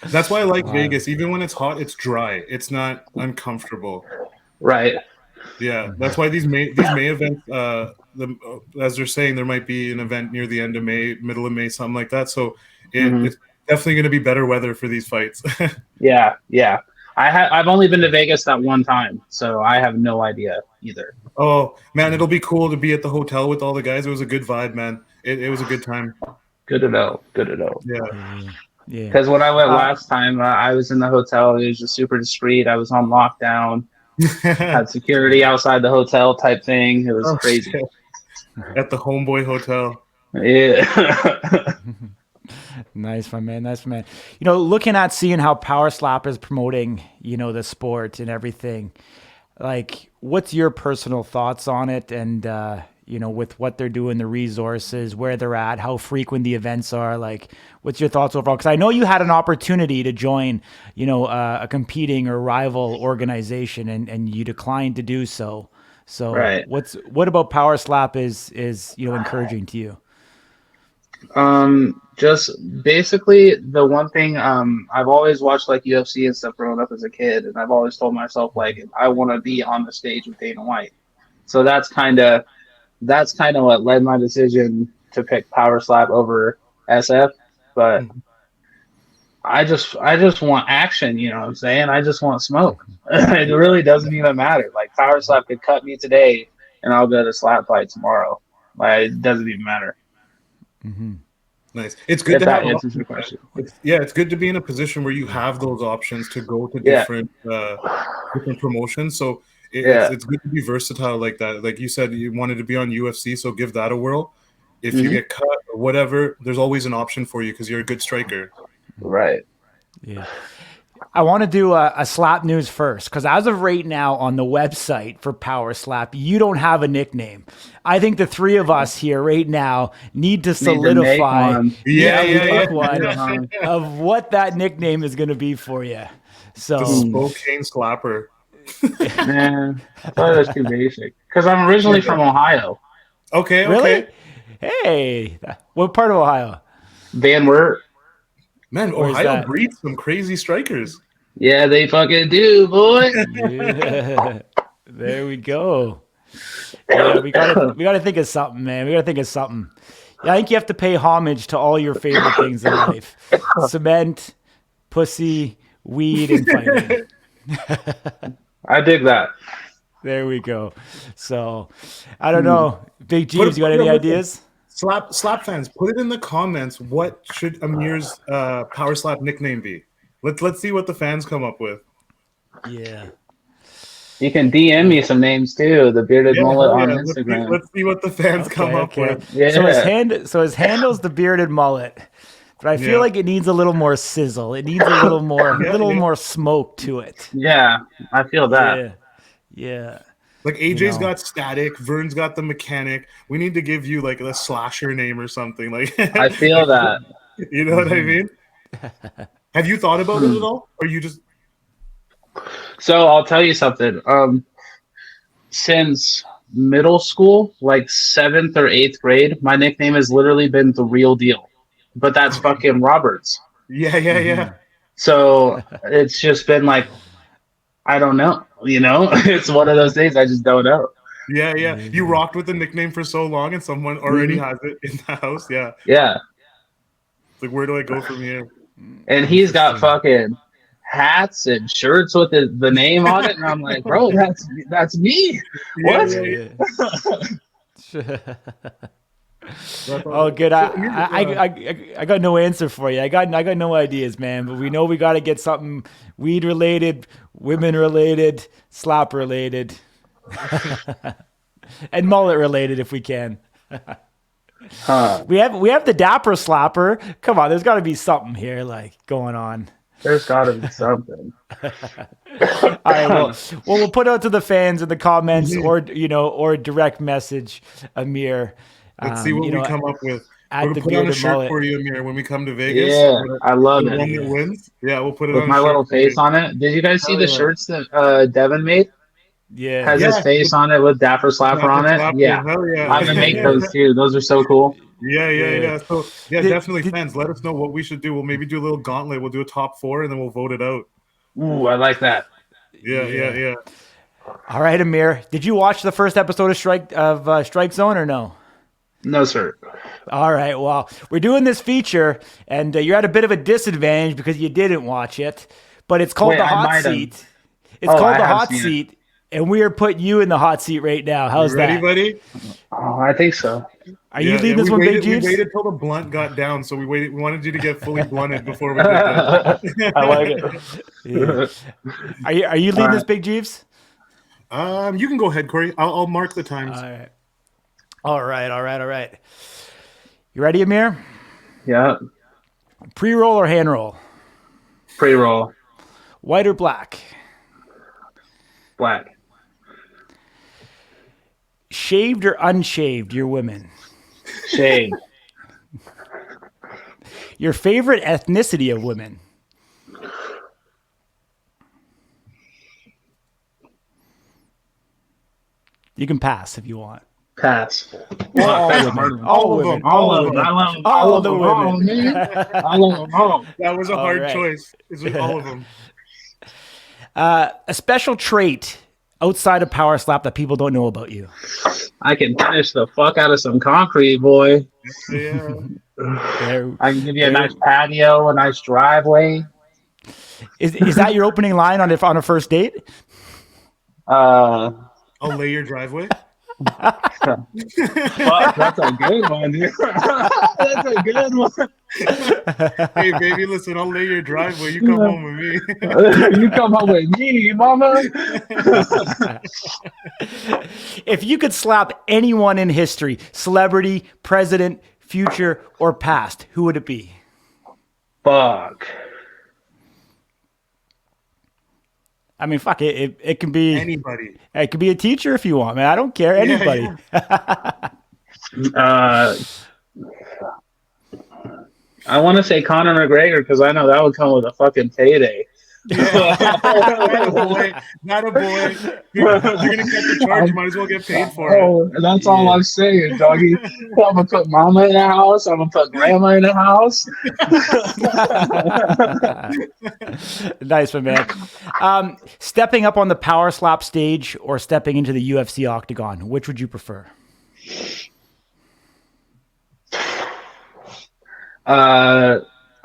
Speaker 2: That's why I like Vegas. Even when it's hot, it's dry. It's not uncomfortable.
Speaker 3: Right.
Speaker 2: Yeah, that's why these May events. As they're saying, there might be an event near the end of May, middle of May, something like that. So it's definitely going to be better weather for these fights.
Speaker 3: Yeah. I've only been to Vegas that one time, so I have no idea either.
Speaker 2: Oh man, it'll be cool to be at the hotel with all the guys. It was a good vibe, man. It was a good time.
Speaker 3: Good to know.
Speaker 2: Yeah.
Speaker 3: Because when I went last time, I was in the hotel. It was just super discreet. I was on lockdown. Had security outside the hotel type thing. It was crazy.
Speaker 2: Shit. At the Homeboy Hotel.
Speaker 3: Yeah.
Speaker 1: Nice, my man. Nice, my man. You know, looking at seeing how Power Slap is promoting, you know, the sport and everything. Like, what's your personal thoughts on it? And you know, with what they're doing, the resources, where they're at, how frequent the events are. Like, what's your thoughts overall? Because I know you had an opportunity to join, you know, a competing or rival organization, and you declined to do so. So,
Speaker 3: Right.
Speaker 1: what about Power Slap is you know encouraging to you?
Speaker 3: Just basically the one thing, I've always watched like UFC and stuff growing up as a kid, and I've always told myself like I want to be on the stage with Dana White. So that's kind of what led my decision to pick Power Slap over SF. But I just want action, you know what I'm saying? I just want smoke. It really doesn't even matter. Like Power Slap could cut me today and I'll go to SlapFIGHT tomorrow. Like it doesn't even matter.
Speaker 2: Nice. It's good
Speaker 3: If
Speaker 2: to
Speaker 3: that
Speaker 2: have
Speaker 3: answers your question.
Speaker 2: Yeah, it's good to be in a position where you have those options to go to different promotions. So it's good to be versatile like that. Like you said, you wanted to be on UFC, so give that a whirl. If you get cut or whatever, there's always an option for you because you're a good striker.
Speaker 3: Right.
Speaker 1: Yeah. I want to do a slap news first, because as of right now on the website for Power Slap, you don't have a nickname. I think the three of us here right now need to solidify
Speaker 3: one
Speaker 1: of what that nickname is going to be for you. So
Speaker 2: The Spokane Slapper.
Speaker 3: Man, I thought it was too basic. Because I'm originally from Ohio.
Speaker 2: Okay.
Speaker 1: Really? Hey, what part of Ohio?
Speaker 3: Van Wert.
Speaker 2: Man,
Speaker 1: Where's
Speaker 2: Ohio
Speaker 1: that?
Speaker 2: breeds some crazy strikers.
Speaker 3: Yeah, they fucking do, boy.
Speaker 1: Yeah. There we go. Yeah, we gotta think of something, man. We gotta think of something. Yeah, I think you have to pay homage to all your favorite things in life: cement, pussy, weed, and fighting.
Speaker 3: I dig that.
Speaker 1: There we go. So, I don't know, Big Jeeves, you got any ideas?
Speaker 2: Slap fans, put it in the comments. What should Amir's Power Slap nickname be? Let's see what the fans come up with.
Speaker 1: Yeah.
Speaker 3: You can DM me some names too. The bearded mullet on Instagram.
Speaker 2: Let's see what the fans come up with.
Speaker 3: Yeah.
Speaker 1: So his handle's the bearded mullet, but I feel like it needs a little more sizzle. It needs a little more, more smoke to it.
Speaker 3: Yeah, I feel that.
Speaker 1: Yeah.
Speaker 2: Like AJ's got Static, Vern's got the Mechanic. We need to give you like a slasher name or something. Like
Speaker 3: I feel that.
Speaker 2: You know what I mean? Have you thought about it at all, or you just?
Speaker 3: So I'll tell you something. Since middle school, like 7th or 8th grade, my nickname has literally been the real deal. But that's fucking Roberts.
Speaker 2: Yeah.
Speaker 3: So it's just been like, I don't know. You know, it's one of those days I just don't know.
Speaker 2: Yeah. You rocked with the nickname for so long, and someone already has it in the house. Yeah.
Speaker 3: Yeah.
Speaker 2: It's like, where do I go from here?
Speaker 3: And he's got fucking hats and shirts with the name on it, and I'm like, bro, that's me. What?
Speaker 1: Oh, good. I got no answer for you. I got no ideas, man. But we know we got to get something weed related, women related, slap related, and mullet related if we can. We have the Dapper Slapper. Come on, there's got to be something here like going on.
Speaker 3: There's got to be something.
Speaker 1: All right. Well, we'll put out to the fans in the comments, or or direct message Amir.
Speaker 2: Let's see what we come up with.
Speaker 1: At
Speaker 2: We're
Speaker 1: the
Speaker 2: gonna put on a
Speaker 1: bearded
Speaker 2: shirt
Speaker 1: mullet.
Speaker 2: for you, Amir, when we come to Vegas.
Speaker 3: Yeah, I love
Speaker 2: the
Speaker 3: it.
Speaker 2: one that wins. Yeah, we'll put it
Speaker 3: With
Speaker 2: on
Speaker 3: my
Speaker 2: a shirt
Speaker 3: little
Speaker 2: for you.
Speaker 3: face on it. Did you guys see
Speaker 2: Hell
Speaker 3: the
Speaker 2: yeah.
Speaker 3: shirts that Devin made?
Speaker 1: Yeah.
Speaker 3: Has his face on it with Dapper Slapper on it?
Speaker 2: Slapper,
Speaker 3: Yeah.
Speaker 2: hell yeah.
Speaker 3: I'm gonna make those too. Those are so cool.
Speaker 2: Yeah. So definitely fans, let us know what we should do. We'll maybe do a little gauntlet. We'll do a top 4 and then we'll vote it out.
Speaker 3: Ooh, I like that.
Speaker 2: Yeah.
Speaker 1: All right, Amir. Did you watch the first episode of Strike Zone or no?
Speaker 3: No, sir.
Speaker 1: All right. Well, we're doing this feature, and you're at a bit of a disadvantage because you didn't watch it. But it's called the hot seat. It's called the hot seat, and we are putting you in the hot seat right now. How's
Speaker 2: you ready,
Speaker 1: that,
Speaker 2: buddy?
Speaker 3: Oh, I think so.
Speaker 1: Are you leading this one, Big Jeeves?
Speaker 2: We waited till the blunt got down, so we waited. We wanted you to get fully blunted before we did that.
Speaker 3: I like it.
Speaker 1: Yeah. Are you leading this, Big Jeeves?
Speaker 2: You can go ahead, Corey. I'll mark the times.
Speaker 1: All right. You ready, Amir?
Speaker 3: Yeah.
Speaker 1: Pre-roll or hand roll?
Speaker 3: Pre-roll.
Speaker 1: White or black?
Speaker 3: Black.
Speaker 1: Shaved or unshaved, your women?
Speaker 3: Shaved.
Speaker 1: Your favorite ethnicity of women? You can pass if you want.
Speaker 3: Pass.
Speaker 1: All of them. All of them. All of the women.
Speaker 3: I love them all.
Speaker 2: That was a hard choice. It's with all of them.
Speaker 1: A special trait outside of Power Slap that people don't know about you.
Speaker 3: I can finish the fuck out of some concrete, boy.
Speaker 2: Yeah.
Speaker 3: I can give you a nice patio, a nice driveway.
Speaker 1: Is that your opening line on a first date?
Speaker 2: I'll lay your driveway.
Speaker 3: Fuck, that's a good one, dude. That's a good one.
Speaker 2: Hey, baby, listen, I'll lay your driveway. You come home with me.
Speaker 3: You come home with me, mama.
Speaker 1: If you could slap anyone in history, celebrity, president, future, or past, who would it be?
Speaker 3: Fuck.
Speaker 1: I mean, fuck it. It can be
Speaker 2: anybody.
Speaker 1: It could be a teacher if you want, man. I don't care. Anybody.
Speaker 3: I want to say Conor McGregor because I know that would come with a fucking payday.
Speaker 2: Yeah. Not a boy. You're gonna get the charge. You might as well get paid for it.
Speaker 3: That's all I'm saying, doggy. I'm gonna put mama in the house. I'm gonna put grandma in the house.
Speaker 1: Nice one, man. Stepping up on the Power Slap stage or stepping into the UFC octagon, which would you prefer?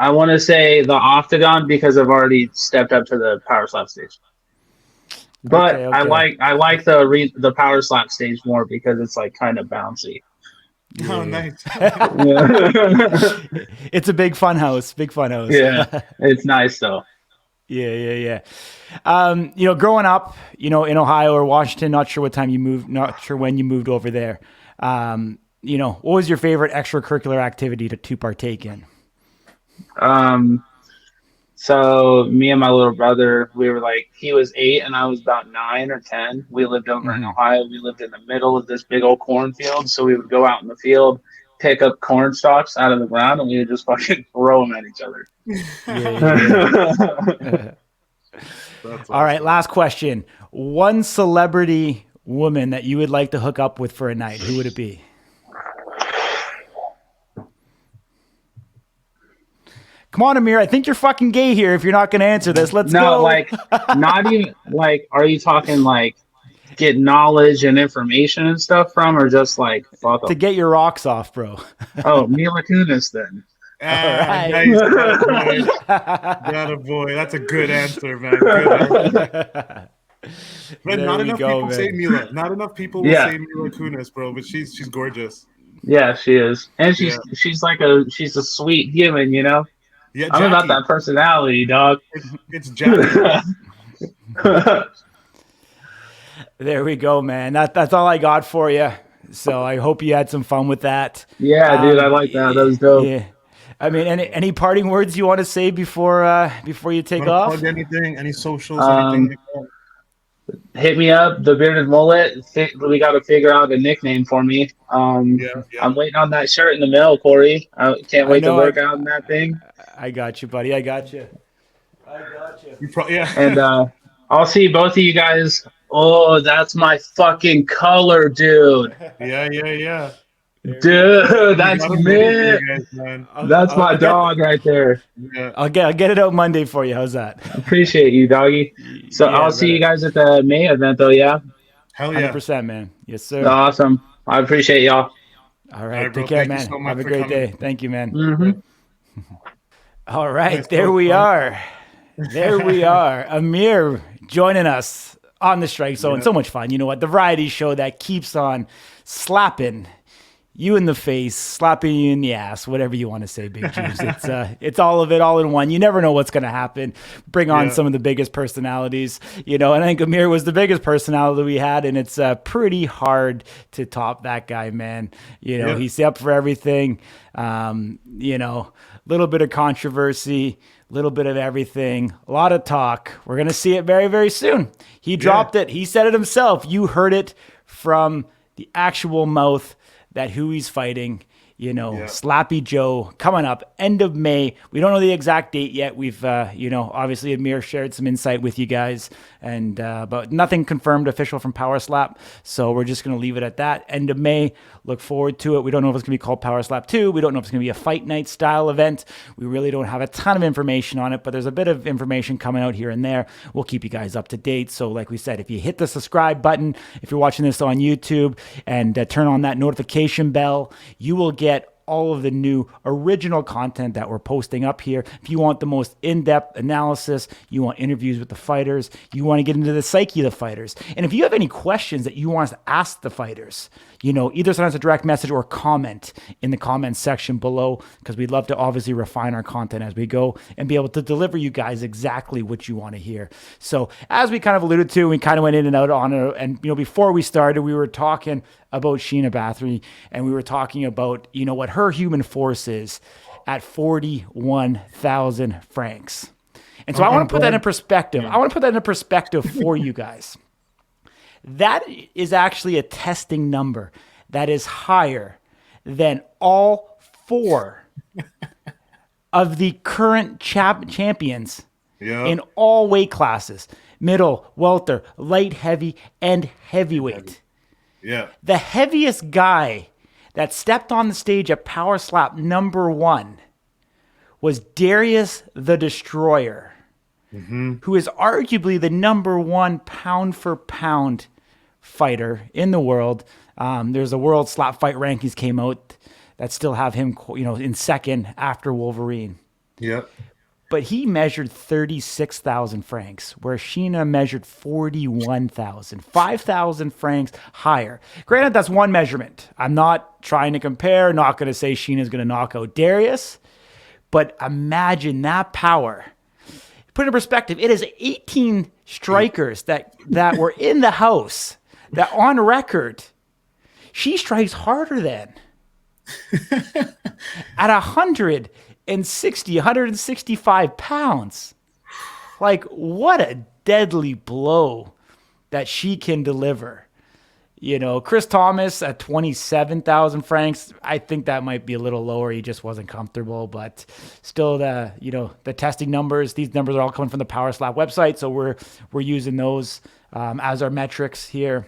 Speaker 3: I want to say the octagon because I've already stepped up to the Power Slap stage. But
Speaker 1: Okay.
Speaker 3: I like the Power Slap stage more because it's like kind of bouncy.
Speaker 2: Oh, nice.
Speaker 1: It's a big fun house. Big fun house.
Speaker 3: Yeah, it's nice though.
Speaker 1: Yeah. Growing up, in Ohio or Washington, not sure what time you moved, not sure when you moved over there. What was your favorite extracurricular activity to partake in?
Speaker 3: So me and my little brother, we were like, he was 8 and I was about 9 or 10. We lived over in Ohio. We lived in the middle of this big old cornfield. So we would go out in the field, pick up corn stalks out of the ground, and we would just fucking throw them at each other.
Speaker 1: Yeah. All right. Last question. One celebrity woman that you would like to hook up with for a night, who would it be? Come on, Amir. I think you're fucking gay here if you're not going to answer this. Let's go.
Speaker 3: No, like, not even, like, are you talking, like, get knowledge and information and stuff from, or just, like, fuck
Speaker 1: to get your rocks off, bro?
Speaker 3: Oh, Mila Kunis, then.
Speaker 2: Right. Nice. Got a boy. That's a good answer, man. Good answer. But not enough people say Mila. Not enough people will say Mila Kunis, bro. But she's gorgeous.
Speaker 3: Yeah, she is, and she's like she's a sweet human, Yeah, I'm about that personality, dog.
Speaker 2: It's Jackie.
Speaker 1: There we go, man. That's all I got for you. So I hope you had some fun with that.
Speaker 3: Yeah, dude, I like that. That was dope.
Speaker 1: Yeah. I mean, any parting words you want to say before you take
Speaker 2: Want to
Speaker 1: off?
Speaker 2: plug anything? Any socials? Anything
Speaker 3: Um,
Speaker 2: like that?
Speaker 3: hit me up, the bearded mullet. We got to figure out a nickname for me.
Speaker 2: Yeah, yeah.
Speaker 3: I'm waiting on that shirt in the mail, Corey. I can't
Speaker 1: I
Speaker 3: wait to
Speaker 1: know.
Speaker 3: work out in that thing.
Speaker 1: I got you, buddy. I got you.
Speaker 2: Yeah.
Speaker 3: And I'll see both of you guys. Oh, that's my fucking color, dude.
Speaker 2: Yeah.
Speaker 3: Dude,
Speaker 2: We
Speaker 3: that's
Speaker 2: got him ready for
Speaker 3: me.
Speaker 2: you guys, man.
Speaker 3: That's my dog right there.
Speaker 2: Yeah.
Speaker 1: I'll get it out Monday for you. How's that?
Speaker 3: Appreciate you, doggy. So
Speaker 1: Yeah,
Speaker 3: I'll see you
Speaker 1: brother.
Speaker 3: guys at the May event, though. Yeah,
Speaker 2: Hell yeah.
Speaker 1: 100%, man. Yes, sir.
Speaker 3: awesome. I appreciate y'all.
Speaker 1: All
Speaker 2: All
Speaker 1: right.
Speaker 2: right, bro.
Speaker 1: Take care,
Speaker 2: Thank you
Speaker 1: man.
Speaker 2: so much
Speaker 1: Have a
Speaker 2: for
Speaker 1: great
Speaker 2: coming.
Speaker 1: day. Thank you, man.
Speaker 3: hmm
Speaker 1: All right.
Speaker 2: Nice
Speaker 1: There
Speaker 2: talk,
Speaker 1: we
Speaker 2: bud.
Speaker 1: are. There we are. Amir joining us on the Strike Zone.
Speaker 2: Yeah.
Speaker 1: So much fun. You know what? The variety show that keeps on slapping you in the face, slapping you in the ass, whatever you want to say, Big Jeeves. It's all of it, all in one. You never know what's going to happen. Bring on
Speaker 2: Yeah.
Speaker 1: some of the biggest personalities, and I think Amir was the biggest personality we had, and it's pretty hard to top that guy, man.
Speaker 2: Yeah.
Speaker 1: He's up for everything. Little bit of controversy, little bit of everything, a lot of talk. We're going to see it very, very soon. He dropped it. He said it himself. You heard it from the actual mouth that who he's fighting, Slappy Joe coming up end of May. We don't know the exact date yet. We've, obviously Amir shared some insight with you guys but nothing confirmed official from Power Slap. So we're just going to leave it at that. End of May. Look forward to it. We don't know if it's going to be called Power Slap 2. We don't know if it's going to be a fight night style event. We really don't have a ton of information on it, but there's a bit of information coming out here and there. We'll keep you guys up to date. So like we said, if you hit the subscribe button, if you're watching this on YouTube and turn on that notification bell, you will get all of the new original content that we're posting up here. If you want the most in-depth analysis, you want interviews with the fighters, you want to get into the psyche of the fighters. And if you have any questions that you want us to ask the fighters, either send us a direct message or comment in the comments section below, because we'd love to obviously refine our content as we go and be able to deliver you guys exactly what you want to hear. So as we kind of alluded to, we kind of went in and out on it. And, before we started, we were talking about Sheena Bathory, and we were talking about, what her human force is at 41,000 francs. And so I want to put that in perspective. I want to put that in perspective for you guys. That is actually a testing number that is higher than all four of the current champions in all weight classes: middle, welter, light heavy, and heavyweight.
Speaker 2: Yeah.
Speaker 1: The heaviest guy that stepped on the stage at Power Slap #1 was Darius the Destroyer, who is arguably the #1 pound for pound fighter in the world. There's a world SlapFIGHT rankings came out that still have him, in second after Wolverine.
Speaker 2: Yeah.
Speaker 1: But he measured 36,000 francs, where Sheena measured 41,000, 5,000 francs higher. Granted, that's one measurement. I'm not trying to compare, not going to say Sheena's going to knock out Darius, but imagine that power. Put it in perspective, it is 18 strikers that were in the house that on record, she strikes harder than. At 165 pounds. Like, what a deadly blow that she can deliver. Chris Thomas at 27,000 francs, I think that might be a little lower. He just wasn't comfortable, but still the testing numbers, these numbers are all coming from the Power Slap website. So we're using those as our metrics here.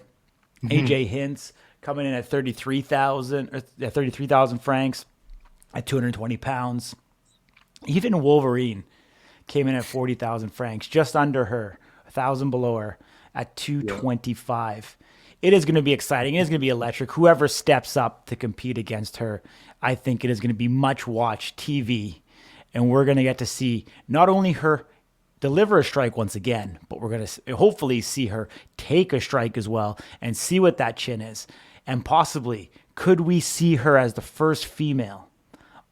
Speaker 1: AJ Hintz coming in at 33,000 francs at 220 pounds. Even Wolverine came in at 40,000 francs, just under her, 1,000 below her at 225. It is going to be exciting. It is going to be electric. Whoever steps up to compete against her, I think it is going to be much watched TV. And we're going to get to see not only her deliver a strike once again, but we're going to hopefully see her take a strike as well and see what that chin is. And possibly, could we see her as the first female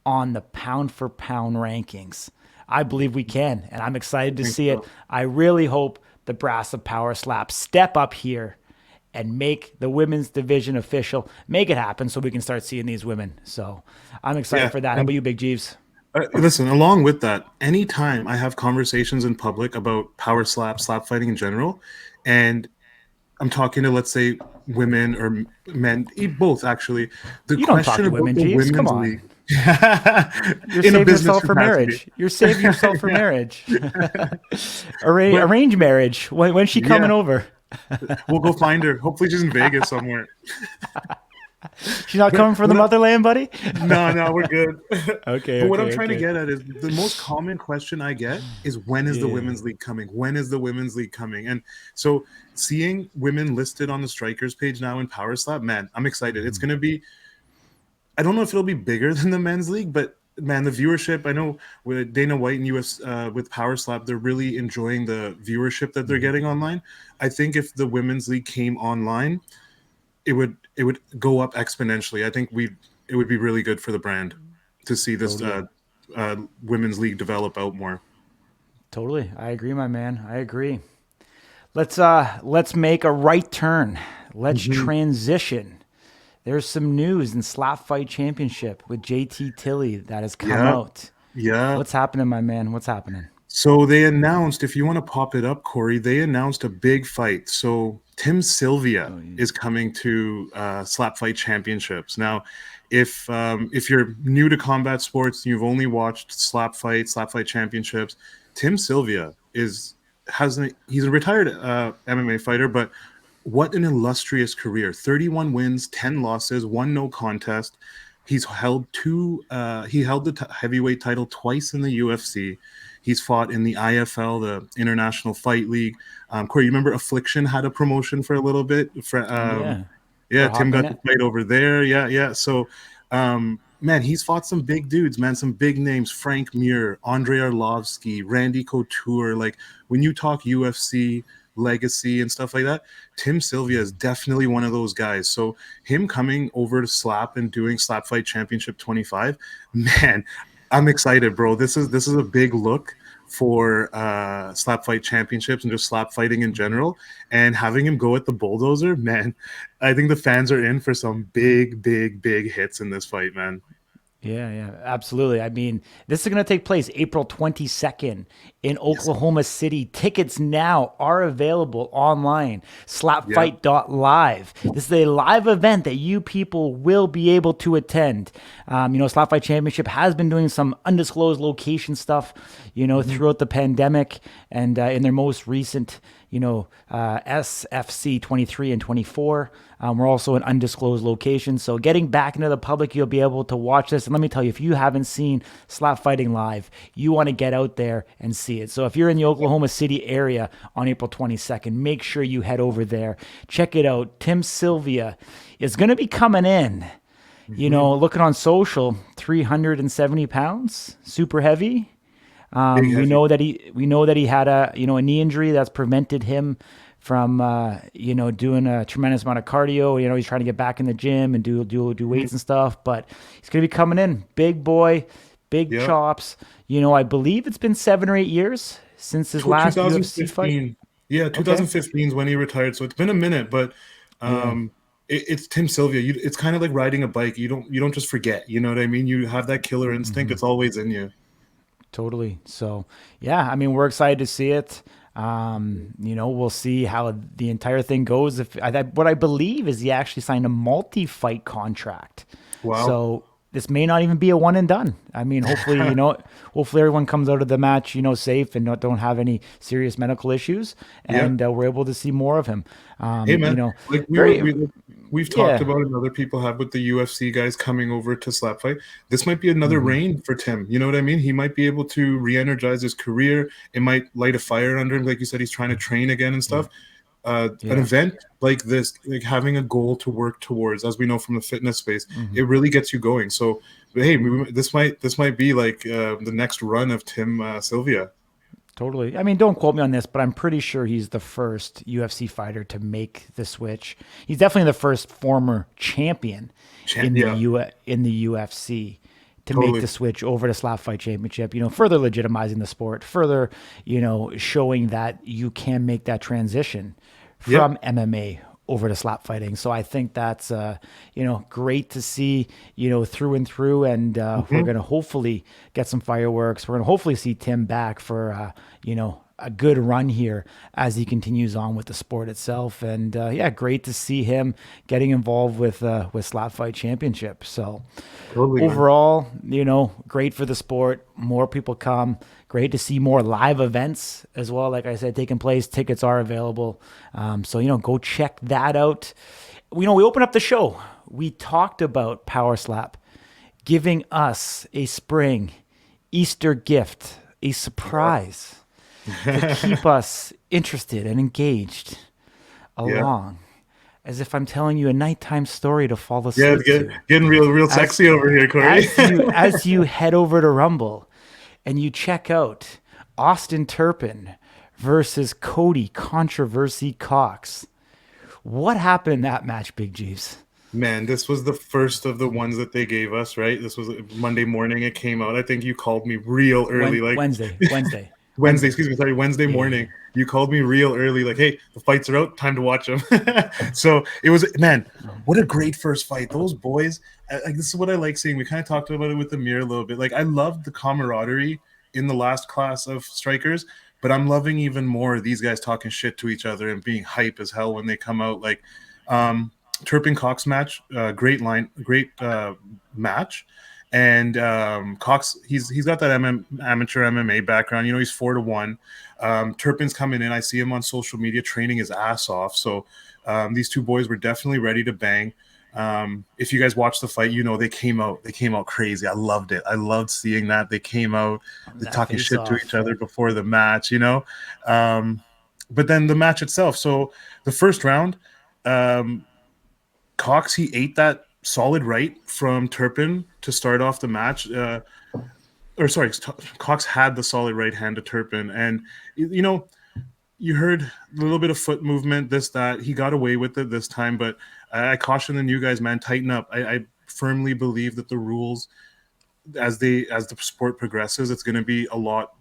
Speaker 1: on the pound for pound rankings? I believe we can, and I'm excited to see it. I really hope the brass of Power Slap step up here and make the women's division official, make it happen so we can start seeing these women. So I'm excited for that. How about you, Big Jeeves?
Speaker 2: Listen, along with that, anytime I have conversations in public about slap fighting in general, and I'm talking to, let's say, women or men, both actually, the
Speaker 1: You don't talk
Speaker 2: question
Speaker 1: to
Speaker 2: about
Speaker 1: women,
Speaker 2: the
Speaker 1: Jeeves. Come
Speaker 2: women's
Speaker 1: on.
Speaker 2: league
Speaker 1: You're
Speaker 2: in a
Speaker 1: saving
Speaker 2: business
Speaker 1: yourself for
Speaker 2: capacity.
Speaker 1: marriage. You're saving yourself for marriage.
Speaker 2: But
Speaker 1: Arrange marriage. When's she coming
Speaker 2: yeah,
Speaker 1: over?
Speaker 2: we'll go find her. Hopefully, she's in Vegas somewhere.
Speaker 1: She's not
Speaker 2: But
Speaker 1: coming from the motherland, buddy?
Speaker 2: no, we're good.
Speaker 1: Okay,
Speaker 2: But what I'm
Speaker 1: okay,
Speaker 2: trying to
Speaker 1: okay.
Speaker 2: get at is the most common question I get is when is the
Speaker 1: Yeah.
Speaker 2: women's league coming? When is the women's league coming? And so seeing women listed on the strikers page now in Power Slap, man, I'm excited. It's going to be, I don't know if it'll be bigger than the men's league, but man, the viewership, I know with Dana White and US with Power Slap, they're really enjoying the viewership that they're getting online. I think if the women's league came online, it would go up exponentially. I think it would be really good for the brand to see this
Speaker 1: Totally.
Speaker 2: women's league develop out more.
Speaker 1: Totally. I agree, my man. I agree. Let's make a right turn. Let's
Speaker 2: Mhm.
Speaker 1: transition. There's some news in Slap Fight Championship with JT Tilly that has come
Speaker 2: Yeah,
Speaker 1: out.
Speaker 2: yeah.
Speaker 1: What's happening, my man? What's happening?
Speaker 2: So they announced, if you want to pop it up, Corey, they announced a big fight. So Tim Sylvia
Speaker 1: Oh, yeah.
Speaker 2: is coming to Slap Fight Championships. Now, if you're new to combat sports, you've only watched Slap Fight Championships. Tim Sylvia he's a retired MMA fighter, but what an illustrious career. 31 wins, 10 losses, one no contest. He held the heavyweight title twice in the UFC. He's fought in the IFL, the International Fight League. Corey, you remember Affliction had a promotion for a little bit?
Speaker 1: Yeah. For
Speaker 2: Yeah,
Speaker 1: a hot
Speaker 2: Tim got to
Speaker 1: minute.
Speaker 2: fight over there. Yeah, yeah. So, man, he's fought some big dudes, man, some big names: Frank Mir, Andrei Arlovsky, Randy Couture. Like when you talk UFC legacy and stuff like that, Tim Sylvia is definitely one of those guys. So him coming over to Slap and doing Slap Fight Championship 25, man, I'm excited, bro. This is a big look for Slap Fight Championships and just slap fighting in general. And having him go at the bulldozer, man, I think the fans are in for some big, big, big hits in this fight, man.
Speaker 1: Yeah, yeah, absolutely. I mean, this is going to take place April 22nd in
Speaker 2: Yes.
Speaker 1: Oklahoma City. Tickets now are available online,
Speaker 2: Yeah.
Speaker 1: slapfight.live. This is a live event that you people will be able to attend. Slap Fight Championship has been doing some undisclosed location stuff, throughout the pandemic and in their most recent SFC 23 and 24. We're also in undisclosed locations. So getting back into the public, you'll be able to watch this. And let me tell you, if you haven't seen Slap Fighting live, you want to get out there and see it. So if you're in the Oklahoma City area on April 22nd, make sure you head over there. Check it out. Tim Sylvia is going to be coming in. Looking on social, 370 pounds, super heavy.
Speaker 2: Big
Speaker 1: We
Speaker 2: heavy.
Speaker 1: know that he had a knee injury that's prevented him from doing a tremendous amount of cardio. He's trying to get back in the gym and do weights and stuff, but he's gonna be coming in, big boy, big
Speaker 2: Yeah.
Speaker 1: chops. I believe it's been 7 or 8 years since his last UFC fight.
Speaker 2: 2015. Yeah,
Speaker 1: Okay.
Speaker 2: 2015 is when he retired. So it's been a minute, but
Speaker 1: Yeah.
Speaker 2: um, it's Tim Sylvia. It's kind of like riding a bike. You don't just forget. You know what I mean? You have that killer instinct. It's always in you.
Speaker 1: Totally. So, yeah, I mean, we're excited to see it. We'll see how the entire thing goes. What I believe is he actually signed a multi-fight contract.
Speaker 2: Wow.
Speaker 1: So this may not even be a one and done. I mean, hopefully, hopefully everyone comes out of the match, safe and don't have any serious medical issues,
Speaker 2: Yeah.
Speaker 1: and we're able to see more of him.
Speaker 2: Hey man, like
Speaker 1: Very,
Speaker 2: we've talked
Speaker 1: yeah.
Speaker 2: about and other people have with the UFC guys coming over to Slap Fight. This might be another reign for Tim. You know what I mean? He might be able to re-energize his career. It might light a fire under him, like you said. He's trying to train again and stuff. An
Speaker 1: Yeah.
Speaker 2: event like this, like having a goal to work towards, as we know from the fitness space,
Speaker 1: Mhm.
Speaker 2: it really gets you going. So, hey, this might be like the next run of Tim Sylvia.
Speaker 1: Totally. I mean, don't quote me on this, but I'm pretty sure he's the first UFC fighter to make the switch. He's definitely the first former champion
Speaker 2: Yeah,
Speaker 1: in the UFC to make
Speaker 2: totally.
Speaker 1: the switch over to Slap Fight Championship. Further legitimizing the sport, further showing that you can make that transition
Speaker 2: Yeah.
Speaker 1: from MMA over to slap fighting. So I think that's, great to see, through and through. And we're going to hopefully get some fireworks. We're going to hopefully see Tim back for, a good run here as he continues on with the sport itself. And great to see him getting involved with Slap Fight Championship. So
Speaker 2: Totally, man.
Speaker 1: overall, great for the sport. More people come. Great to see more live events as well. Like I said, taking place. Tickets are available. So go check that out. We opened up the show. We talked about Power Slap giving us a spring Easter gift, a surprise to keep us interested and engaged along. As if I'm telling you a nighttime story to fall asleep to.
Speaker 2: Getting real sexy over here, Corey.
Speaker 1: As you head over to Rumble and you check out Austin Turpin versus Cody Controversy Cox. What happened in that match, Big Jeeves?
Speaker 2: Man, this was the first of the ones that they gave us, right? This was Monday morning. It came out. I think you called me real early.
Speaker 1: Wednesday.
Speaker 2: Wednesday morning. You called me real early, like, hey, the fights are out, time to watch them. So it was, man, what a great first fight. Those boys, this is what I like seeing. We kind of talked about it with Amir a little bit. Like, I loved the camaraderie in the last class of strikers, but I'm loving even more these guys talking shit to each other and being hype as hell when they come out. Like, Turpin Cox match, great match. And Cox, he's got that amateur MMA background. He's 4-1. Turpin's coming in. I see him on social media training his ass off. So these two boys were definitely ready to bang. If you guys watched the fight, they came out crazy. I loved it. I loved seeing that. They came out, they're talking shit to each other before the match, But then the match itself. So the first round, Cox, he ate that solid right from Turpin to start off the match. Cox had the solid right hand to Turpin. And, you heard a little bit of foot movement, this, that. He got away with it this time. But I caution the new guys, man, tighten up. I firmly believe that the rules, as the sport progresses, it's going to be a lot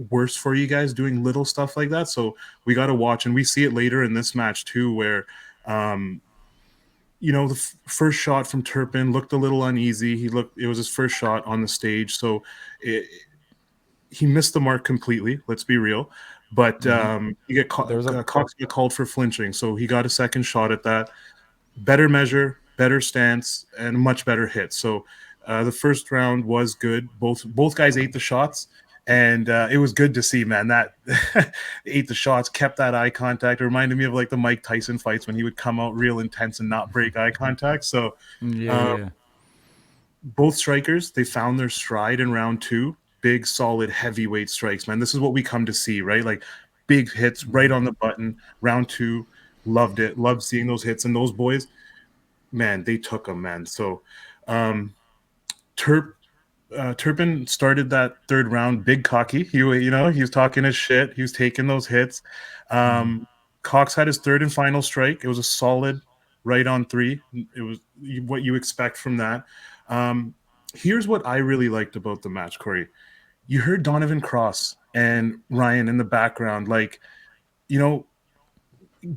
Speaker 2: worse for you guys doing little stuff like that. So we got to watch. And we see it later in this match, too, where the first shot from Turpin looked a little uneasy. It was his first shot on the stage. So he missed the mark completely. Let's be real. But Cox got called for flinching. So he got a second shot at that. Better measure, better stance, and much better hit. So the first round was good. Both guys ate the shots. And it was good to see, man, that ate the shots, kept that eye contact. It reminded me of like the Mike Tyson fights when he would come out real intense and not break eye contact. So both strikers, they found their stride in round two. Big, solid, heavyweight strikes, man. This is what we come to see, right? Like big hits right on the button. Round two, loved it. Loved seeing those hits. And those boys, man, they took them, man. So Turpin started that third round big cocky. He was talking his shit. He was taking those hits. Cox had his third and final strike. It was a solid right on three. It was what you expect from that. Here's what I really liked about the match, Corey. You heard Donovan Cross and Ryan in the background,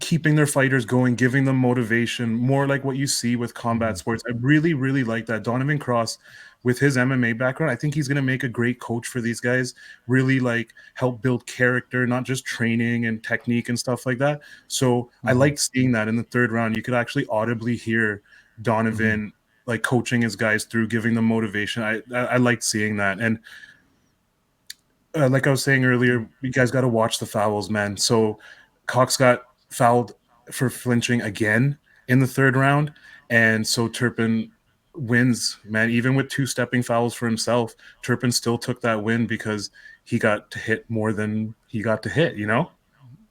Speaker 2: keeping their fighters going, giving them motivation, more like what you see with combat sports. I really, really like that. Donovan Cross, with his MMA background, I think he's going to make a great coach for these guys, really help build character, not just training and technique and stuff like that. So I liked seeing that in the third round. You could actually audibly hear Donovan coaching his guys through, giving them motivation. I liked seeing that. And like I was saying earlier, you guys got to watch the fouls, man. So Cox got fouled for flinching again in the third round. And so Turpin wins, man. Even with 2 stepping fouls for himself, Turpin still took that win because he got to hit more than he got to hit,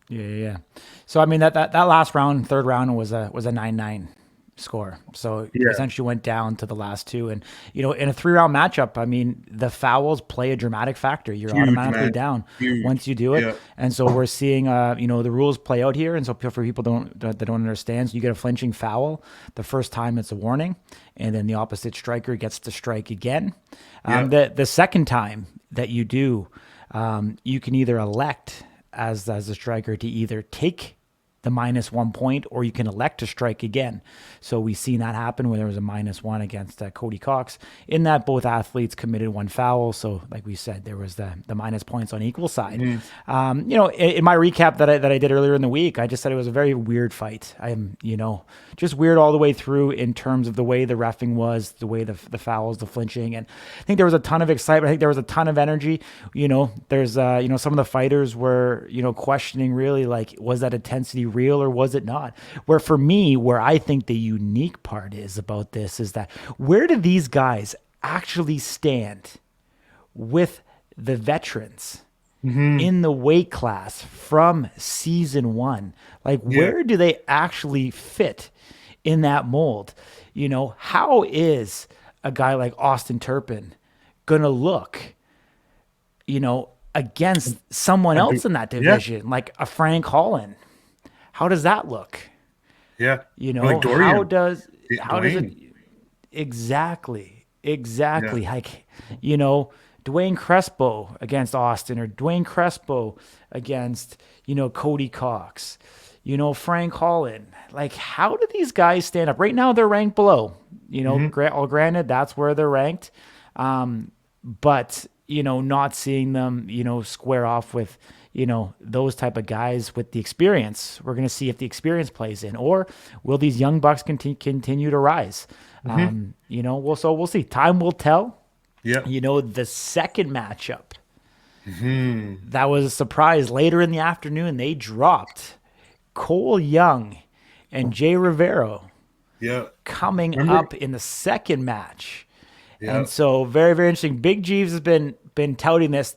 Speaker 1: Yeah. So I mean that last round, third round was a 9-9 score. So you essentially went down to the last 2. And in a 3-round matchup, I mean, the fouls play a dramatic factor. You're automatically down once you do it. Yeah. And so we're seeing the rules play out here. And so for people that don't understand, so you get a flinching foul the first time, it's a warning, and then the opposite striker gets to strike again. The second time that you do, you can either elect as a striker to either take the -1 point, or you can elect to strike again. So we've seen that happen where there was a -1 against Cody Cox. In that, both athletes committed 1 foul. So like we said, there was the minus points on equal side. In my recap that I did earlier in the week, I just said it was a very weird fight. Just weird all the way through in terms of the way the reffing was, the way the fouls, the flinching. And I think there was a ton of excitement. I think there was a ton of energy. There's, some of the fighters were, questioning really like, was that intensity real or was it not? Where for me, where I think the unique part is about this is that where do these guys actually stand with the veterans in the weight class from season 1? Like, where do they actually fit in that mold? How is a guy like Austin Turpin going to look, against someone else in that division, like a Frank Holland? How does that look?
Speaker 2: Yeah.
Speaker 1: Like
Speaker 2: Dorian.
Speaker 1: how does it exactly?
Speaker 2: Yeah.
Speaker 1: Like, Dwayne Crespo against Austin, or Dwayne Crespo against, Cody Cox, Frank Holland. Like, how do these guys stand up? Right now they're ranked below, granted, that's where they're ranked. But, not seeing them, square off with, those type of guys with the experience. We're going to see if the experience plays in, or will these young bucks continue to rise? We'll see. Time will tell.
Speaker 2: Yeah.
Speaker 1: The second matchup, that was a surprise. Later in the afternoon, they dropped Cole Young and Jay Rivero coming up in the second match. Yeah. And so very, very interesting. Big Jeeves has been touting this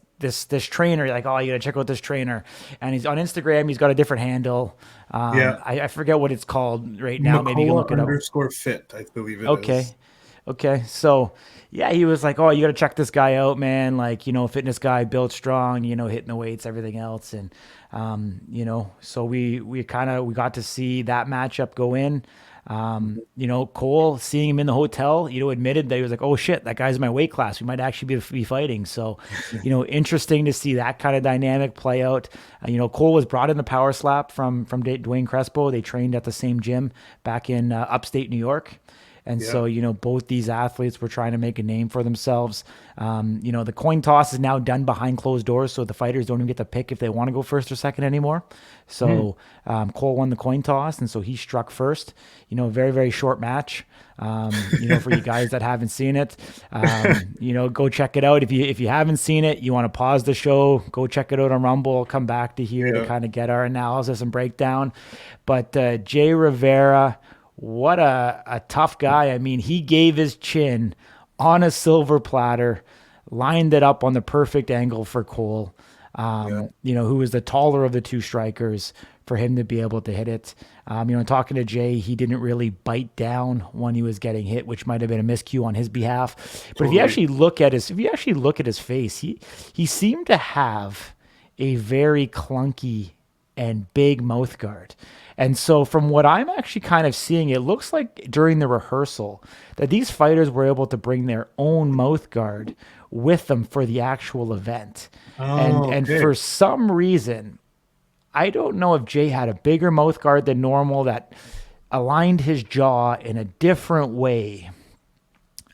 Speaker 1: trainer, like, oh, you gotta check out this trainer. And he's on Instagram, he's got a different handle. I forget what it's called right now. Maybe you can look it up.
Speaker 2: _fit, I believe it is.
Speaker 1: Okay. So yeah, he was like, oh, you got to check this guy out, man. Like, fitness guy, built strong, hitting the weights, everything else. And, so we got to see that matchup go in. Cole, seeing him in the hotel, admitted that he was like, oh shit, that guy's in my weight class. We might actually be fighting. So, interesting to see that kind of dynamic play out. Cole was brought in the power slap from Dwayne Crespo. They trained at the same gym back in upstate New York. And so, both these athletes were trying to make a name for themselves. The coin toss is now done behind closed doors, so the fighters don't even get to pick if they want to go first or second anymore. So Cole won the coin toss, and so he struck first. Very, very short match. For you guys that haven't seen it, go check it out. If you haven't seen it, you want to pause the show, go check it out on Rumble. Come back to here to kind of get our analysis and breakdown. But Jay Rivera, what a tough guy. I mean, he gave his chin on a silver platter, lined it up on the perfect angle for Cole, who was the taller of the two strikers, for him to be able to hit it. Talking to Jay, he didn't really bite down when he was getting hit, which might have been a miscue on his behalf. But totally. If you actually look at his face, he seemed to have a very clunky and big mouth guard. And so from what I'm actually kind of seeing, it looks like during the rehearsal that these fighters were able to bring their own mouth guard with them for the actual event. And for some reason, I don't know if Jay had a bigger mouth guard than normal that aligned his jaw in a different way.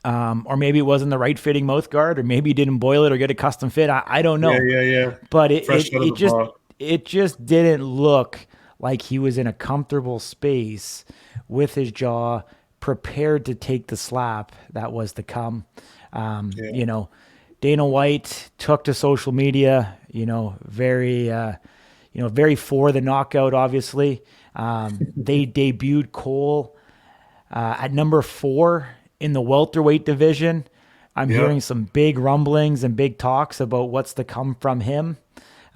Speaker 1: Or maybe it wasn't the right fitting mouth guard, or maybe he didn't boil it or get a custom fit. I don't know.
Speaker 2: Yeah.
Speaker 1: But it just didn't look like he was in a comfortable space with his jaw prepared to take the slap that was to come. Dana White took to social media, very for the knockout, obviously. They debuted Cole at number 4 in the welterweight division. I'm hearing some big rumblings and big talks about what's to come from him.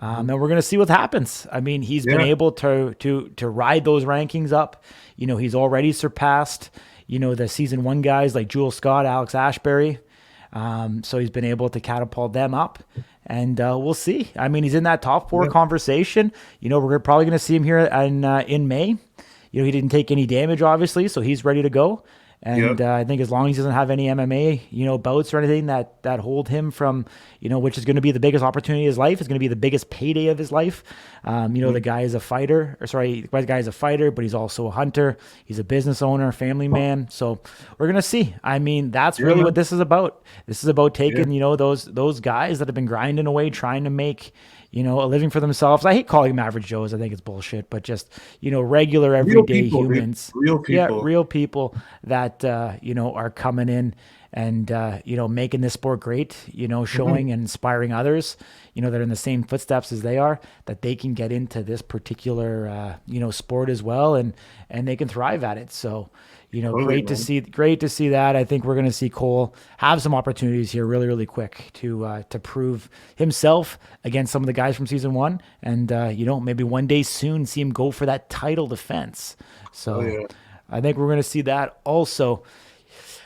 Speaker 1: And we're going to see what happens. I mean, he's been able to ride those rankings up. He's already surpassed, the season 1 guys like Jewel Scott, Alex Ashbury. So he's been able to catapult them up, and we'll see. I mean, he's in that top 4 conversation. We're probably going to see him here in May. He didn't take any damage, obviously, so he's ready to go. And
Speaker 2: Yep.
Speaker 1: I think as long as he doesn't have any MMA, bouts or anything that hold him from, which is going to be the biggest opportunity of his life, is going to be the biggest payday of his life. The guy is a fighter, the guy is a fighter, but he's also a hunter. He's a business owner, family man. So we're gonna see. I mean, that's
Speaker 2: Yeah,
Speaker 1: really
Speaker 2: man.
Speaker 1: what this is about. This is about
Speaker 2: Yeah.
Speaker 1: taking, those guys that have been grinding away, trying to make, a living for themselves. I hate calling them average Joes. I think it's bullshit, but just, regular
Speaker 2: Real
Speaker 1: everyday
Speaker 2: people, dude.
Speaker 1: humans.
Speaker 2: Real
Speaker 1: Yeah,
Speaker 2: people.
Speaker 1: real people that are coming in and making this sport great. Showing and inspiring others. That are in the same footsteps as they are. That they can get into this particular sport as well, and they can thrive at it. So.
Speaker 2: Totally,
Speaker 1: Great to see that. I think we're going to see Cole have some opportunities here really, really quick to prove himself against some of the guys from season one, and maybe one day soon see him go for that title defense.
Speaker 2: Oh
Speaker 1: So
Speaker 2: yeah.
Speaker 1: I think we're going to see that also.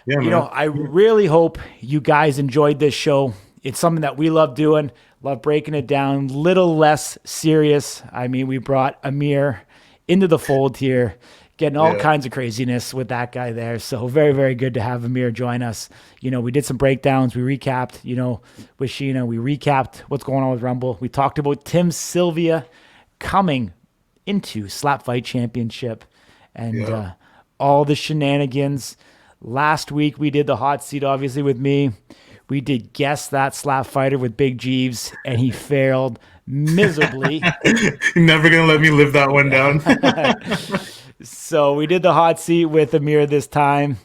Speaker 2: Yeah, man.
Speaker 1: I really hope you guys enjoyed this show. It's something that we love doing, love breaking it down, little less serious. I mean, we brought Amir into the fold here, getting all
Speaker 2: Yeah.
Speaker 1: kinds of craziness with that guy there. So very, very good to have Amir join us. We did some breakdowns. We recapped, with Sheena. We recapped what's going on with Rumble. We talked about Tim Sylvia coming into SlapFIGHT Championship and
Speaker 2: Yeah.
Speaker 1: all the shenanigans. Last week we did the hot seat, obviously, with me. We did Guess That Slap Fighter with Big Jeeves, and he failed miserably.
Speaker 2: You're never gonna let me live that one down.
Speaker 1: So we did the hot seat with Amir this time,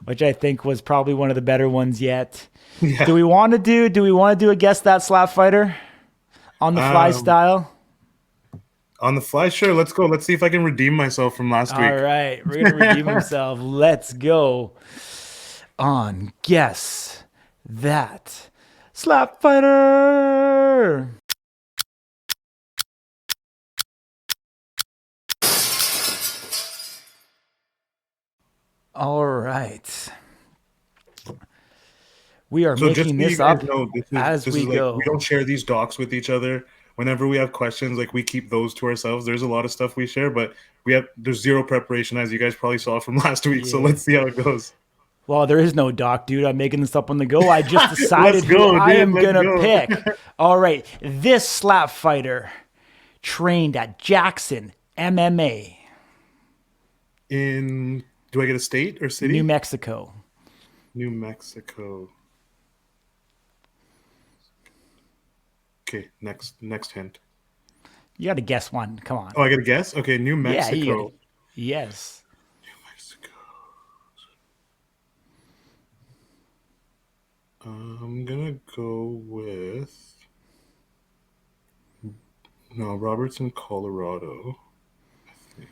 Speaker 1: which I think was probably one of the better ones yet.
Speaker 2: Yeah.
Speaker 1: Do we want to do a Guess That Slap Fighter on the fly style?
Speaker 2: On the fly, sure. Let's go. Let's see if I can redeem myself from last week.
Speaker 1: All right, we're gonna redeem himself. Let's go on Guess That Slap Fighter. All right. We are
Speaker 2: So just
Speaker 1: making
Speaker 2: so you
Speaker 1: this
Speaker 2: guys
Speaker 1: up
Speaker 2: know,
Speaker 1: as
Speaker 2: this
Speaker 1: we
Speaker 2: is like
Speaker 1: go.
Speaker 2: we don't share these docs with each other. Whenever we have questions, like we keep those to ourselves. There's a lot of stuff we share, but there's zero preparation, as you guys probably saw from last week. So
Speaker 1: Yeah.
Speaker 2: let's see how it goes.
Speaker 1: Well, there is no doc, dude. I'm making this up on the go. I just decided
Speaker 2: Let's go,
Speaker 1: who I
Speaker 2: dude.
Speaker 1: am
Speaker 2: Let's
Speaker 1: going to
Speaker 2: go.
Speaker 1: pick. All right. This slap fighter trained at Jackson MMA,
Speaker 2: Do I get a state or city?
Speaker 1: New Mexico.
Speaker 2: New Mexico. Okay, next hint.
Speaker 1: You got to guess one. Come on.
Speaker 2: Oh, I got to guess? Okay, New
Speaker 1: Yeah,
Speaker 2: Mexico.
Speaker 1: you gotta, yes.
Speaker 2: New Mexico. I'm gonna go with Robertson, Colorado. I think.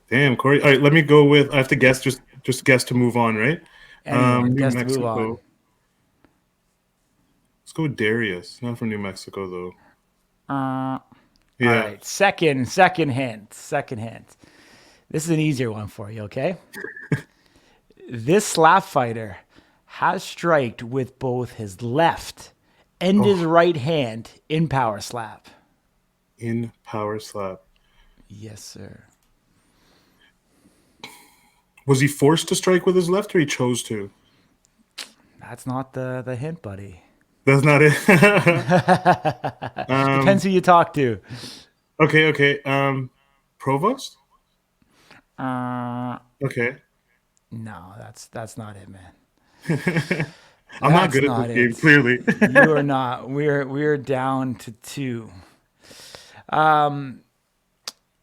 Speaker 2: Damn, Corey. All right, let me go with. I have to guess. Just guess to move on, right?
Speaker 1: Anyone,
Speaker 2: New
Speaker 1: guess
Speaker 2: Mexico.
Speaker 1: to move on.
Speaker 2: Let's go with Darius. Not from New Mexico though.
Speaker 1: Yeah.
Speaker 2: Yeah.
Speaker 1: All right. Second hint. This is an easier one for you, okay? This slap fighter has striked with both his left and his right hand in power slap.
Speaker 2: In power slap.
Speaker 1: Yes, sir.
Speaker 2: Was he forced to strike with his left, or he chose to?
Speaker 1: That's not the hint, buddy.
Speaker 2: That's not it.
Speaker 1: Depends who you talk to.
Speaker 2: Okay. Provost?
Speaker 1: Uh,
Speaker 2: Okay.
Speaker 1: no, that's not it, man.
Speaker 2: I'm not
Speaker 1: That's
Speaker 2: good at
Speaker 1: not
Speaker 2: this game,
Speaker 1: it.
Speaker 2: clearly.
Speaker 1: You are not. We're down to two.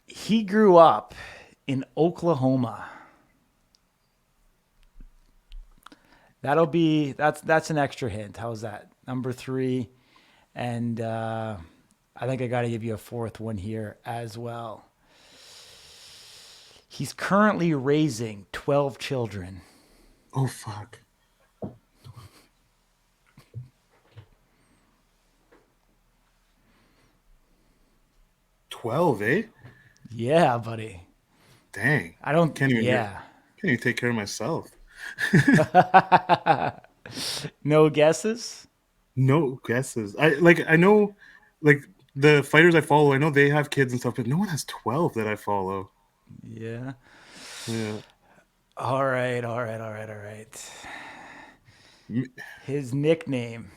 Speaker 1: He grew up in Oklahoma. That's an extra hint. How's that? Number 3. And I think I got to give you a fourth one here as well. He's currently raising 12 children.
Speaker 2: Oh, fuck. 12, eh?
Speaker 1: Yeah, buddy.
Speaker 2: Dang.
Speaker 1: I don't.
Speaker 2: Can't even
Speaker 1: Yeah.
Speaker 2: Can't even take care of myself.
Speaker 1: No guesses?
Speaker 2: No guesses. I know like the fighters I follow, I know they have kids and stuff, but no one has 12 that I follow.
Speaker 1: Yeah.
Speaker 2: Yeah.
Speaker 1: All right. His nickname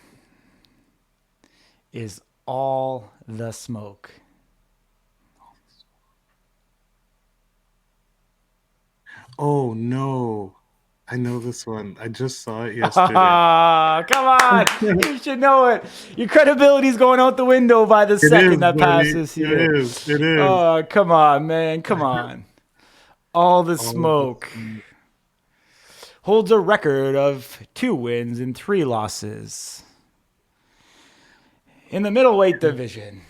Speaker 1: is All the Smoke.
Speaker 2: Oh no. I know this one. I just saw it yesterday.
Speaker 1: Come on. You should know it. Your credibility's going out the window by the second that
Speaker 2: buddy.
Speaker 1: passes here.
Speaker 2: It is. It is.
Speaker 1: Oh, come on, man. Come on. All the Smoke holds a record of 2 wins and 3 losses. In the middleweight division,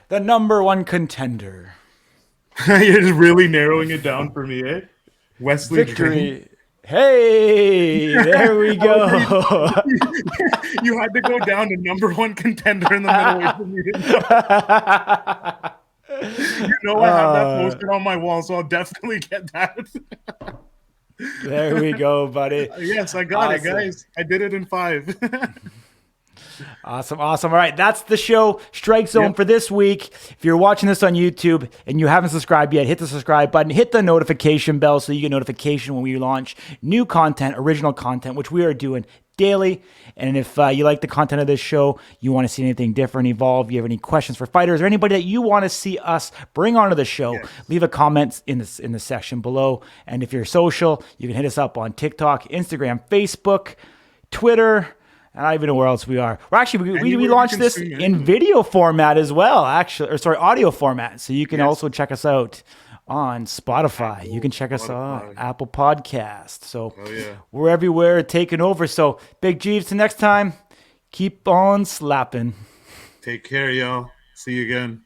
Speaker 1: the number 1 contender.
Speaker 2: You're just really narrowing it down for me, eh? Wesley Drake.
Speaker 1: Victory. Hey, there we go.
Speaker 2: You had to go down to number 1 contender in the middleweight for me to know. I have that posted on my wall, so I'll definitely get that.
Speaker 1: There we go, buddy.
Speaker 2: Yes, I got it, guys. I did it in 5.
Speaker 1: Awesome. All right, that's the show, Strike Zone, for this week. If you're watching this on YouTube and you haven't subscribed yet, hit the subscribe button, hit the notification bell so you get notification when we launch new content, original content, which we are doing daily. And if you like the content of this show, you want to see anything different, evolve, you have any questions for fighters or anybody that you want to see us bring onto the show, leave a comment in the section below. And if you're social, you can hit us up on TikTok, Instagram, Facebook, Twitter. I don't even know where else we are. We're actually, we launched this in video format as well, audio format. So you can also check us out on Spotify. You can check us on Apple Podcast. So we're everywhere, taking over. So Big Jeeves, till next time, keep on slapping.
Speaker 2: Take care, y'all. See you again.